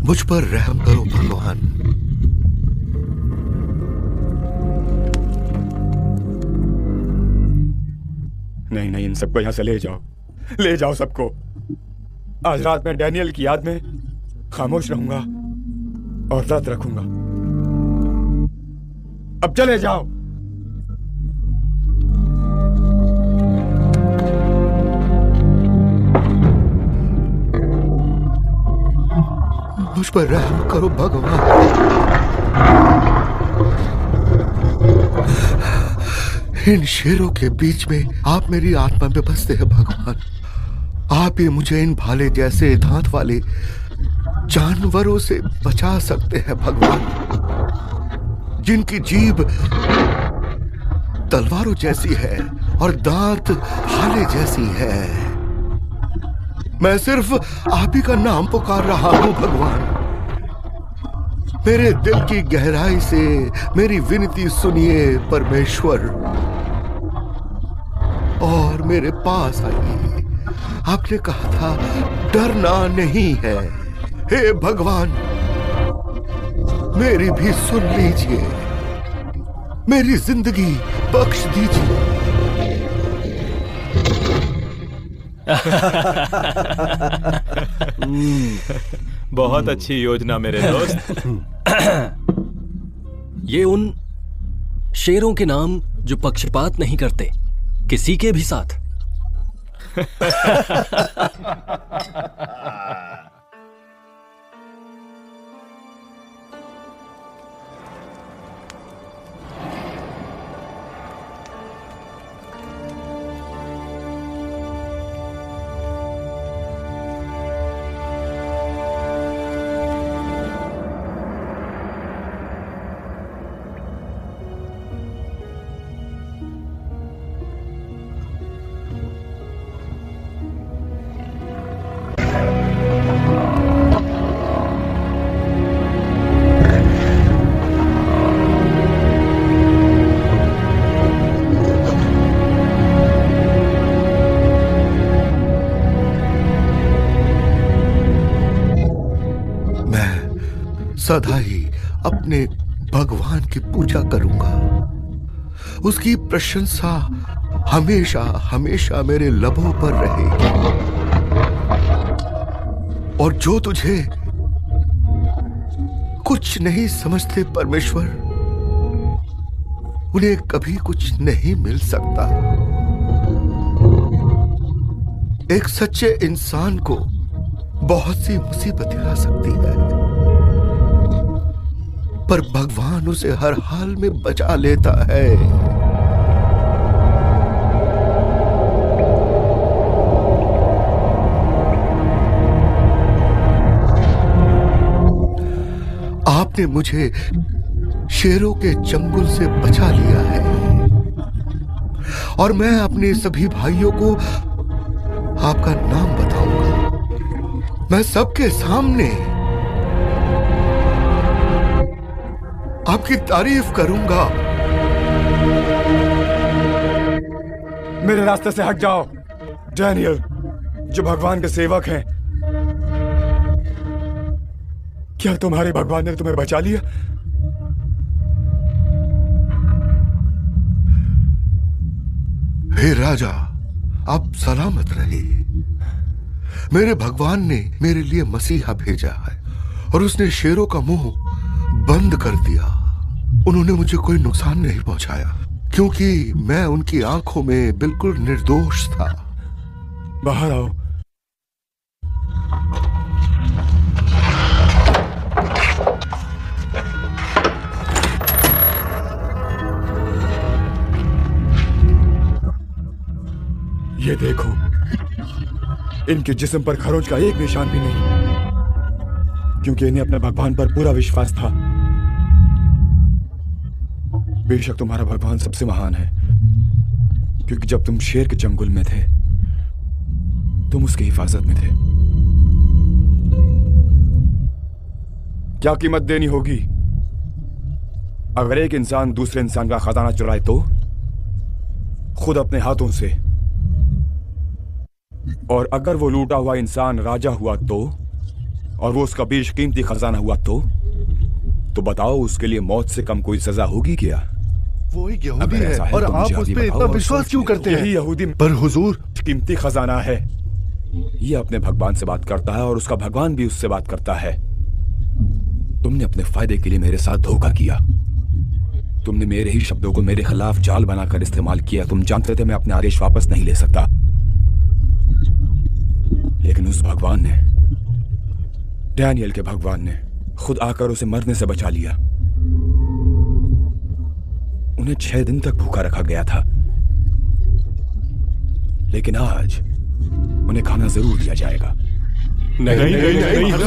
मुझ पर रहम करो भगवान। नहीं नहीं, इन सबको यहां से ले जाओ, ले जाओ सबको। आज रात मैं डैनियल की याद में खामोश रहूंगा और व्रत रखूंगा। अब चले जाओ। मुझ पर रहम करो भगवान। इन शेरों के बीच में आप मेरी आत्मा में बसते हैं भगवान। आप ही मुझे इन भाले जैसे दांत वाले जानवरों से बचा सकते हैं भगवान, जिनकी जीभ तलवारों जैसी है और दांत भाले जैसी है। मैं सिर्फ आप ही का नाम पुकार रहा हूं भगवान। मेरे दिल की गहराई से मेरी विनती सुनिए परमेश्वर, और मेरे पास आइए। आपने कहा था डरना नहीं है। हे भगवान, मेरी भी सुन लीजिए, मेरी जिंदगी बख्श दीजिए। बहुत अच्छी योजना मेरे दोस्त। ये उन शेरों के नाम जो पक्षपात नहीं करते किसी के भी साथ। सदा ही अपने भगवान की पूजा करूंगा। उसकी प्रशंसा हमेशा हमेशा मेरे लबों पर रहेगी। और जो तुझे कुछ नहीं समझते परमेश्वर, उन्हें कभी कुछ नहीं मिल सकता। एक सच्चे इंसान को बहुत सी मुसीबतें आ सकती है, पर भगवान उसे हर हाल में बचा लेता है। आपने मुझे शेरों के चंगुल से बचा लिया है, और मैं अपने सभी भाइयों को आपका नाम बताऊंगा। मैं सबके सामने आपकी तारीफ करूंगा। मेरे रास्ते से हट जाओ डैनियल, जो भगवान के सेवक हैं। क्या तुम्हारे भगवान ने तुम्हें बचा लिया? हे राजा, आप सलामत रहे। मेरे भगवान ने मेरे लिए मसीहा भेजा है, और उसने शेरों का मुंह बंद कर दिया। उन्होंने मुझे कोई नुकसान नहीं पहुंचाया, क्योंकि मैं उनकी आंखों में बिल्कुल निर्दोष था। बाहर आओ। ये देखो, इनके जिस्म पर खरोंच का एक निशान भी नहीं, क्योंकि इन्हें अपने भगवान पर पूरा विश्वास था। बेशक तुम्हारा भगवान सबसे महान है, क्योंकि जब तुम शेर के चंगुल में थे, तुम उसकी हिफाजत में थे। क्या कीमत देनी होगी अगर एक इंसान दूसरे इंसान का खजाना चुराए तो? खुद अपने हाथों से। और अगर वो लूटा हुआ इंसान राजा हुआ तो, और वो उसका बेशकीमती खजाना हुआ तो बताओ उसके लिए मौत से कम कोई सजा होगी क्या? वो एक यहूदी है, और तो आप उस पे इतना विश्वास क्यों करते हैं? यही यहूदी पर हुजूर कीमती खजाना है। ये अपने भगवान से बात करता है, और उसका भगवान भी उससे बात करता है। तुमने अपने फायदे के लिए मेरे साथ धोखा किया। तुमने मेरे ही शब्दों को मेरे खिलाफ जाल बनाकर इस्तेमाल किया। तुम जानते थे मैं अपने आदेश वापस नहीं ले सकता, लेकिन उस भगवान ने, डैनियल के भगवान ने, खुद आकर उसे मरने से बचा लिया। उन्हें 6 दिन तक भूखा रखा गया था, लेकिन आज उन्हें खाना जरूर दिया जाएगा। नहीं नहीं नहीं नहीं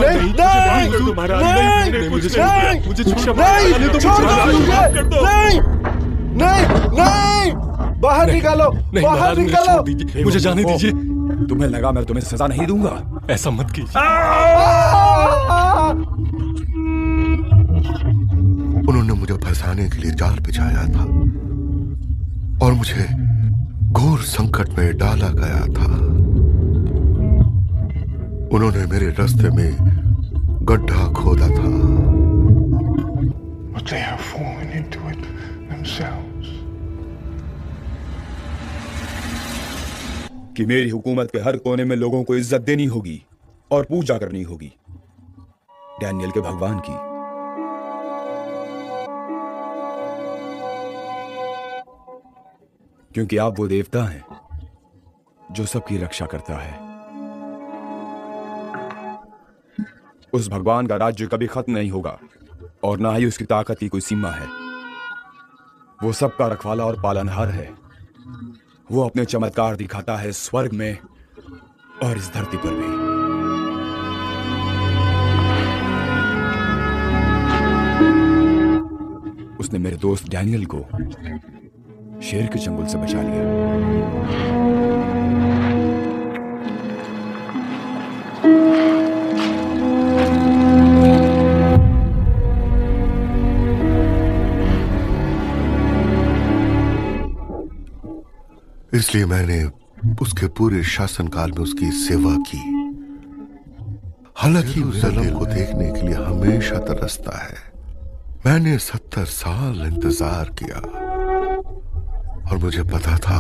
नहीं, बाहर निकालो, बाहर निकालो, मुझे जाने दीजिए। तुम्हें लगा मैं तुम्हें सजा नहीं दूंगा? ऐसा मत कीजिए। उन्होंने मुझे फंसाने के लिए जाल बिछाया था, और मुझे घोर संकट में डाला गया था। उन्होंने मेरे रास्ते में गड्ढा खोदा था। But they have fallen into it themselves. कि मेरी हुकूमत के हर कोने में लोगों को इज्जत देनी होगी और पूजा करनी होगी। डैनियल के भगवान की। क्योंकि आप वो देवता हैं जो सबकी रक्षा करता है। उस भगवान का राज्य कभी खत्म नहीं होगा और ना ही उसकी ताकत की कोई सीमा है। वो सबका रखवाला और पालनहार है। वो अपने चमत्कार दिखाता है स्वर्ग में और इस धरती पर भी। उसने मेरे दोस्त डैनियल को शेर के चंगुल से बचा लिया। इसलिए मैंने उसके पूरे शासनकाल में उसकी सेवा की। हालांकि उस जल्म को देखने के लिए हमेशा तरसता है। मैंने 70 साल इंतजार किया और मुझे पता था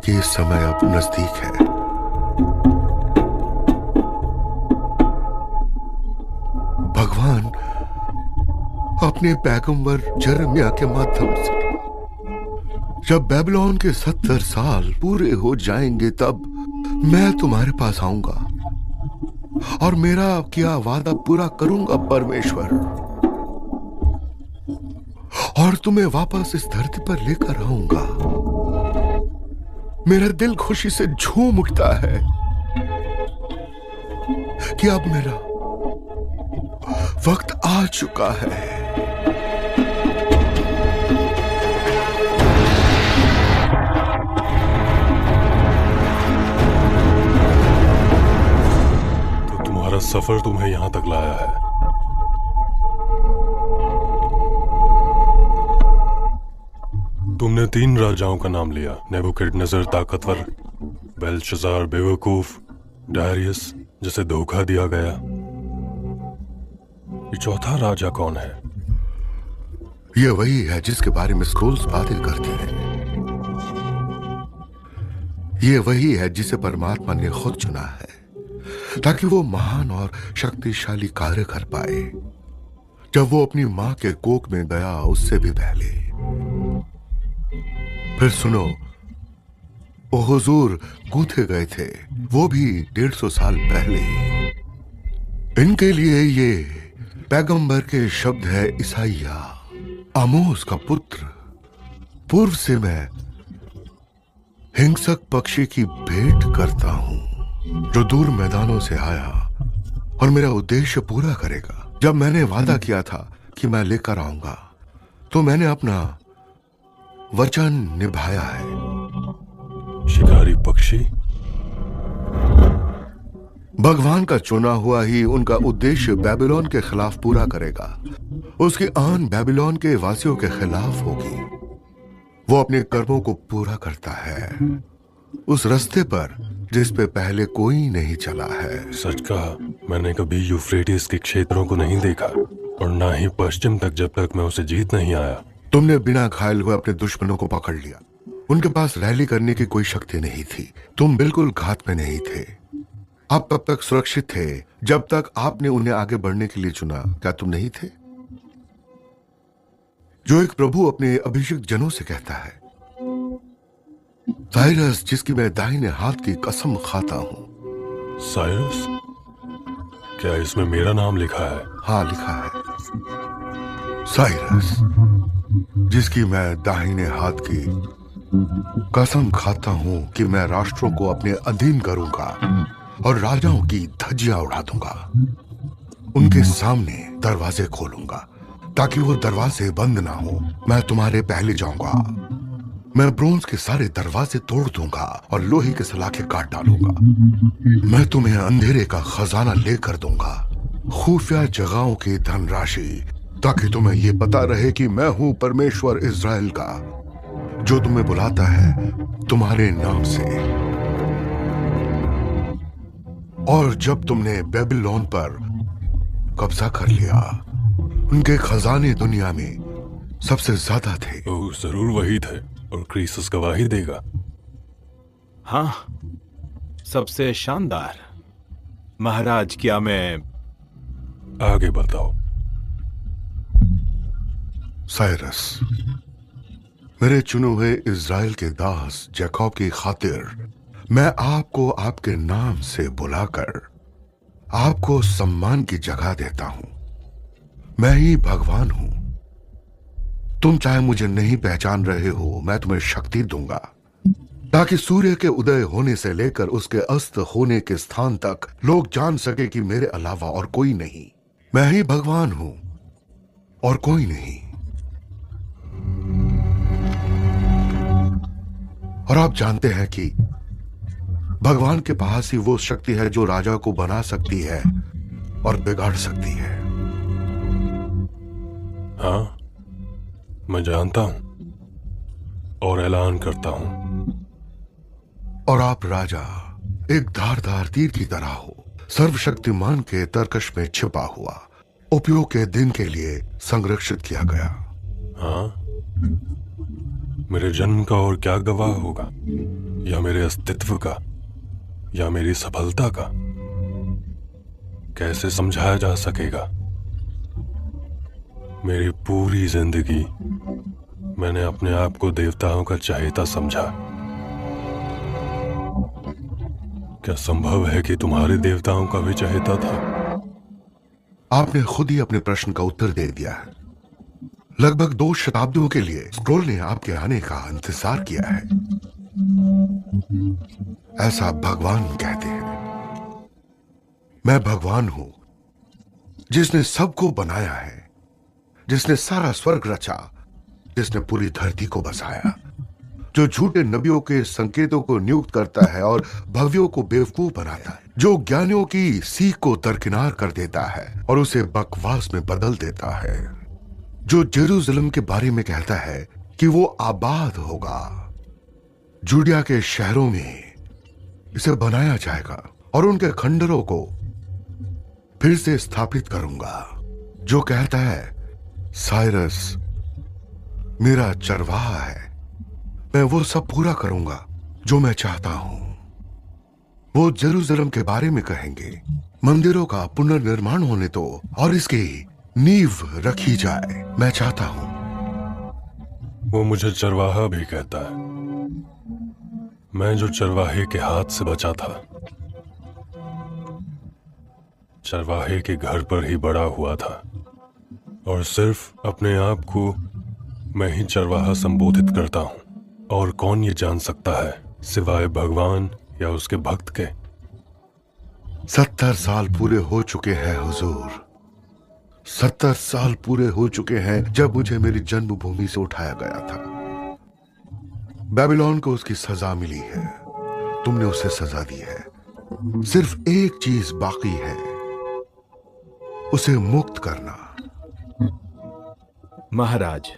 कि इस समय अब नजदीक है। भगवान अपने पैगंबर यिर्मयाह के माध्यम से जब बेबीलोन के 70 साल पूरे हो जाएंगे तब मैं तुम्हारे पास आऊंगा और मेरा किया वादा पूरा करूंगा परमेश्वर, और तुम्हें वापस इस धरती पर लेकर आऊंगा। मेरा दिल खुशी से झूम उठता है कि अब मेरा वक्त आ चुका है। तुम्हारा सफर तुम्हें यहां तक लाया है। तुमने 3 राजाओं का नाम लिया, नेबुकदनेस्सर ताकतवर, बेलशस्सार बेवकूफ, डायरियस जिसे धोखा दिया गया। ये चौथा राजा कौन है? ये वही है जिसके बारे में स्क्रोल्स बातें करती हैं। ये वही है जिसे परमात्मा ने खुद चुना है ताकि वो महान और शक्तिशाली कार्य कर पाए। जब वो अपनी मां के कोख में गया उससे भी पहले। फिर सुनो, वो हुजूर गूंथे गए थे, वो भी 150 साल पहले। इनके लिए ये पैगंबर के शब्द है ईसाइया, आमोस का पुत्र। पूर्व से मैं हिंसक पक्षी की भेंट करता हूं जो दूर मैदानों से आया और मेरा उद्देश्य पूरा करेगा। जब मैंने वादा किया था कि मैं लेकर आऊंगा तो मैंने अपना वचन निभाया है। शिकारी पक्षी? भगवान का चुना हुआ ही उनका उद्देश्य बेबीलोन के खिलाफ पूरा करेगा। उसकी आन बेबीलोन के वासियों के खिलाफ होगी। वो अपने कर्मों को पूरा करता है उस रास्ते पर जिस पे पहले कोई नहीं चला है। सच कहा, मैंने कभी यूफ्रेटिस के क्षेत्रों को नहीं देखा और ना ही पश्चिम तक जब तक मैं उसे जीत नहीं आया। तुमने बिना घायल हुए अपने दुश्मनों को पकड़ लिया। उनके पास रैली करने की कोई शक्ति नहीं थी। तुम बिल्कुल घात में नहीं थे। आप तब तक सुरक्षित थे जब तक आपने उन्हें आगे बढ़ने के लिए चुना। क्या तुम नहीं थे? जो एक प्रभु अपने अभिषिक्त जनों से कहता है, साइरस जिसकी मैं दाहिने हाथ की कसम खाता हूं। साइरस? क्या इसमें मेरा नाम लिखा है? हाँ, लिखा है साइरस जिसकी मैं दाहिने हाथ की कसम खाता हूं कि मैं राष्ट्रों को अपने अधीन करूंगा और राजाओं की धज्जियां उड़ा दूंगा। उनके सामने दरवाजे खोलूंगा ताकि वो दरवाजे बंद ना हो। मैं तुम्हारे पहले जाऊंगा। मैं ब्रोंज के सारे दरवाजे तोड़ दूंगा और लोहे के सलाखे काट डालूंगा। मैं तुम्हें अंधेरे का खजाना लेकर दूंगा, खुफिया जगहों की धनराशि, ताकि तुम्हें ये पता रहे कि मैं हूं परमेश्वर इज़राइल का, जो तुम्हें बुलाता है तुम्हारे नाम से। और जब तुमने बेबीलोन पर कब्जा कर लिया, उनके खजाने दुनिया में सबसे ज्यादा थे। जरूर वही थे और क्रीसस गवाही देगा। हाँ, सबसे शानदार। महाराज, क्या मैं आगे बताओ। साइरस, मेरे चुने हुए इज़राइल के दास जैकब की खातिर मैं आपको आपके नाम से बुलाकर आपको सम्मान की जगह देता हूं। मैं ही भगवान हूं। तुम चाहे मुझे नहीं पहचान रहे हो, मैं तुम्हें शक्ति दूंगा ताकि सूर्य के उदय होने से लेकर उसके अस्त होने के स्थान तक लोग जान सके कि मेरे अलावा और कोई नहीं। मैं ही भगवान हूं और कोई नहीं। और आप जानते हैं कि भगवान के पास ही वो शक्ति है जो राजा को बना सकती है और बिगाड़ सकती है। हाँ, मैं जानता हूं और ऐलान करता हूं। और आप राजा एक धारदार तीर की तरह हो, सर्वशक्तिमान के तरकश में छिपा हुआ, उपयोग के दिन के लिए संरक्षित किया गया। हाँ, मेरे जन्म का और क्या गवाह होगा, या मेरे अस्तित्व का, या मेरी सफलता का? कैसे समझाया जा सकेगा? मेरी पूरी जिंदगी मैंने अपने आप को देवताओं का चहेता समझा। क्या संभव है कि तुम्हारे देवताओं का भी चहेता था? आपने खुद ही अपने प्रश्न का उत्तर दे दिया है। लगभग 2 शताब्दियों के लिए स्क्रोल ने आपके आने का इंतजार किया है। ऐसा भगवान कहते हैं। मैं भगवान हूं जिसने सबको बनाया है, जिसने सारा स्वर्ग रचा, जिसने पूरी धरती को बसाया, जो झूठे नबियों के संकेतों को नियुक्त करता है और भव्यों को बेवकूफ बनाता है, जो ज्ञानियों की सीख को दरकिनार कर देता है और उसे बकवास में बदल देता है, जो जेरूसलम के बारे में कहता है कि वो आबाद होगा, जूडिया के शहरों में इसे बनाया जाएगा और उनके खंडरों को फिर से स्थापित करूंगा, जो कहता है साइरस मेरा चरवाहा है, मैं वो सब पूरा करूंगा जो मैं चाहता हूं। वो जेरूसलम के बारे में कहेंगे, मंदिरों का पुनर्निर्माण होने दो और इसकी नींव रखी जाए। मैं चाहता हूं। वो मुझे चरवाहा भी कहता है। मैं जो चरवाहे के हाथ से बचा था, चरवाहे के घर पर ही बड़ा हुआ था और सिर्फ अपने आप को मैं ही चरवाहा संबोधित करता हूं। और कौन ये जान सकता है सिवाय भगवान या उसके भक्त के? 70 साल पूरे हो चुके हैं हुजूर। 70 साल पूरे हो चुके हैं जब मुझे मेरी जन्मभूमि से उठाया गया था। बेबीलोन को उसकी सजा मिली है, तुमने उसे सजा दी है। सिर्फ एक चीज बाकी है, उसे मुक्त करना। महाराज,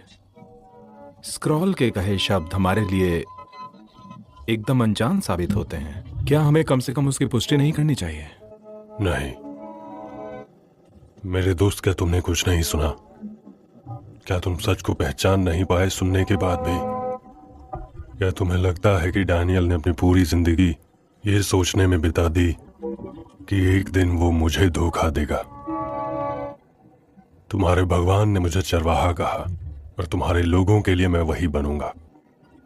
स्क्रॉल के कहे शब्द हमारे लिए एकदम अनजान साबित होते हैं। क्या हमें कम से कम उसकी पुष्टि नहीं करनी चाहिए? नहीं मेरे दोस्त, क्या तुमने कुछ नहीं सुना? क्या तुम सच को पहचान नहीं पाए सुनने के बाद भी? क्या तुम्हें लगता है कि डैनियल ने अपनी पूरी जिंदगी ये सोचने में बिता दी कि एक दिन वो मुझे धोखा देगा? तुम्हारे भगवान ने मुझे चरवाहा कहा और तुम्हारे लोगों के लिए मैं वही बनूंगा।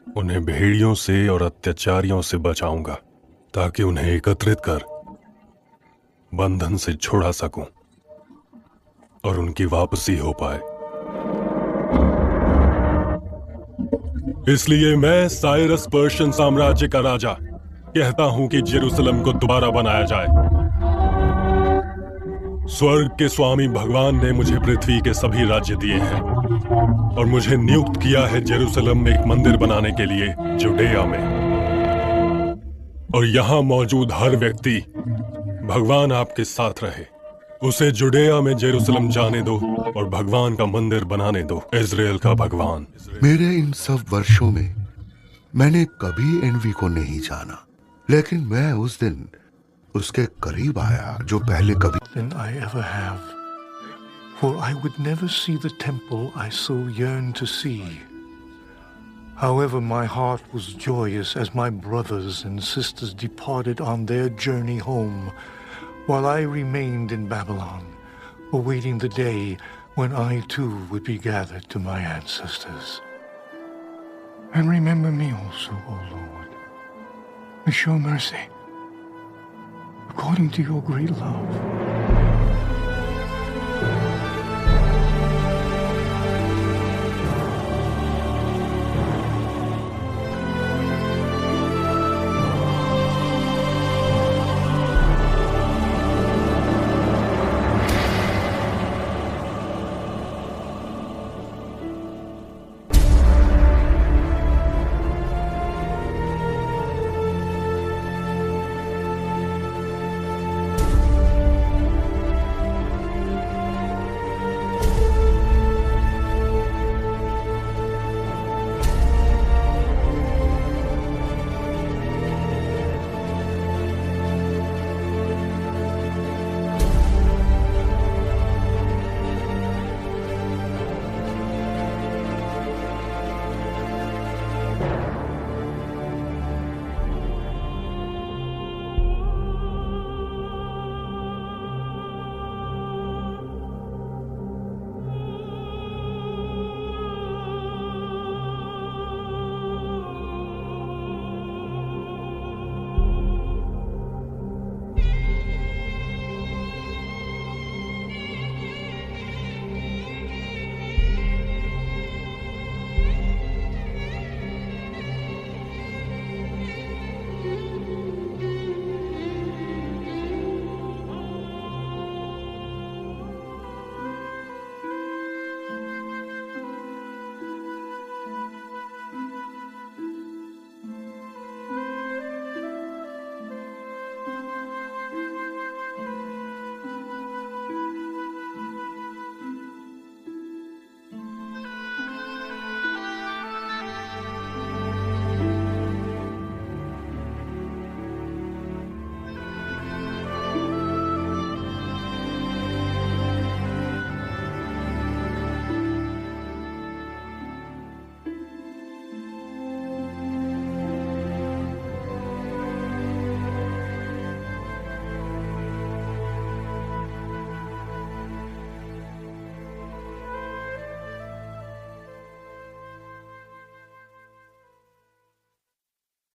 उन्हें भेड़ियों से और अत्याचारियों से बचाऊंगा ताकि उन्हें एकत्रित कर बंधन से छुड़ा सकूं और उनकी वापसी हो पाए। इसलिए मैं साइरस पर्शियन साम्राज्य का राजा कहता हूं कि जेरूसलम को दोबारा बनाया जाए। स्वर्ग के स्वामी भगवान ने मुझे पृथ्वी के सभी राज्य दिए हैं और मुझे नियुक्त किया है जेरूसलम में एक मंदिर बनाने के लिए जुडेया में। और यहां मौजूद हर व्यक्ति भगवान आपके साथ रहे। उसे जुडेया में जेरूसलम जाने दो और भगवान का मंदिर बनाने दो, इजराइल का भगवान। मेरे इन सब वर्षों में मैंने कभी एनवी को नहीं जाना, लेकिन मैं उस दिन उसके करीब आया जो पहले कभी Than I ever have, for I would never see the temple I so yearned to see. However, my heart was joyous as my brothers and sisters departed on their journey home, while I remained in Babylon, awaiting the day when I too would be gathered to my ancestors. And remember me also, O Lord, and show mercy according to your great love.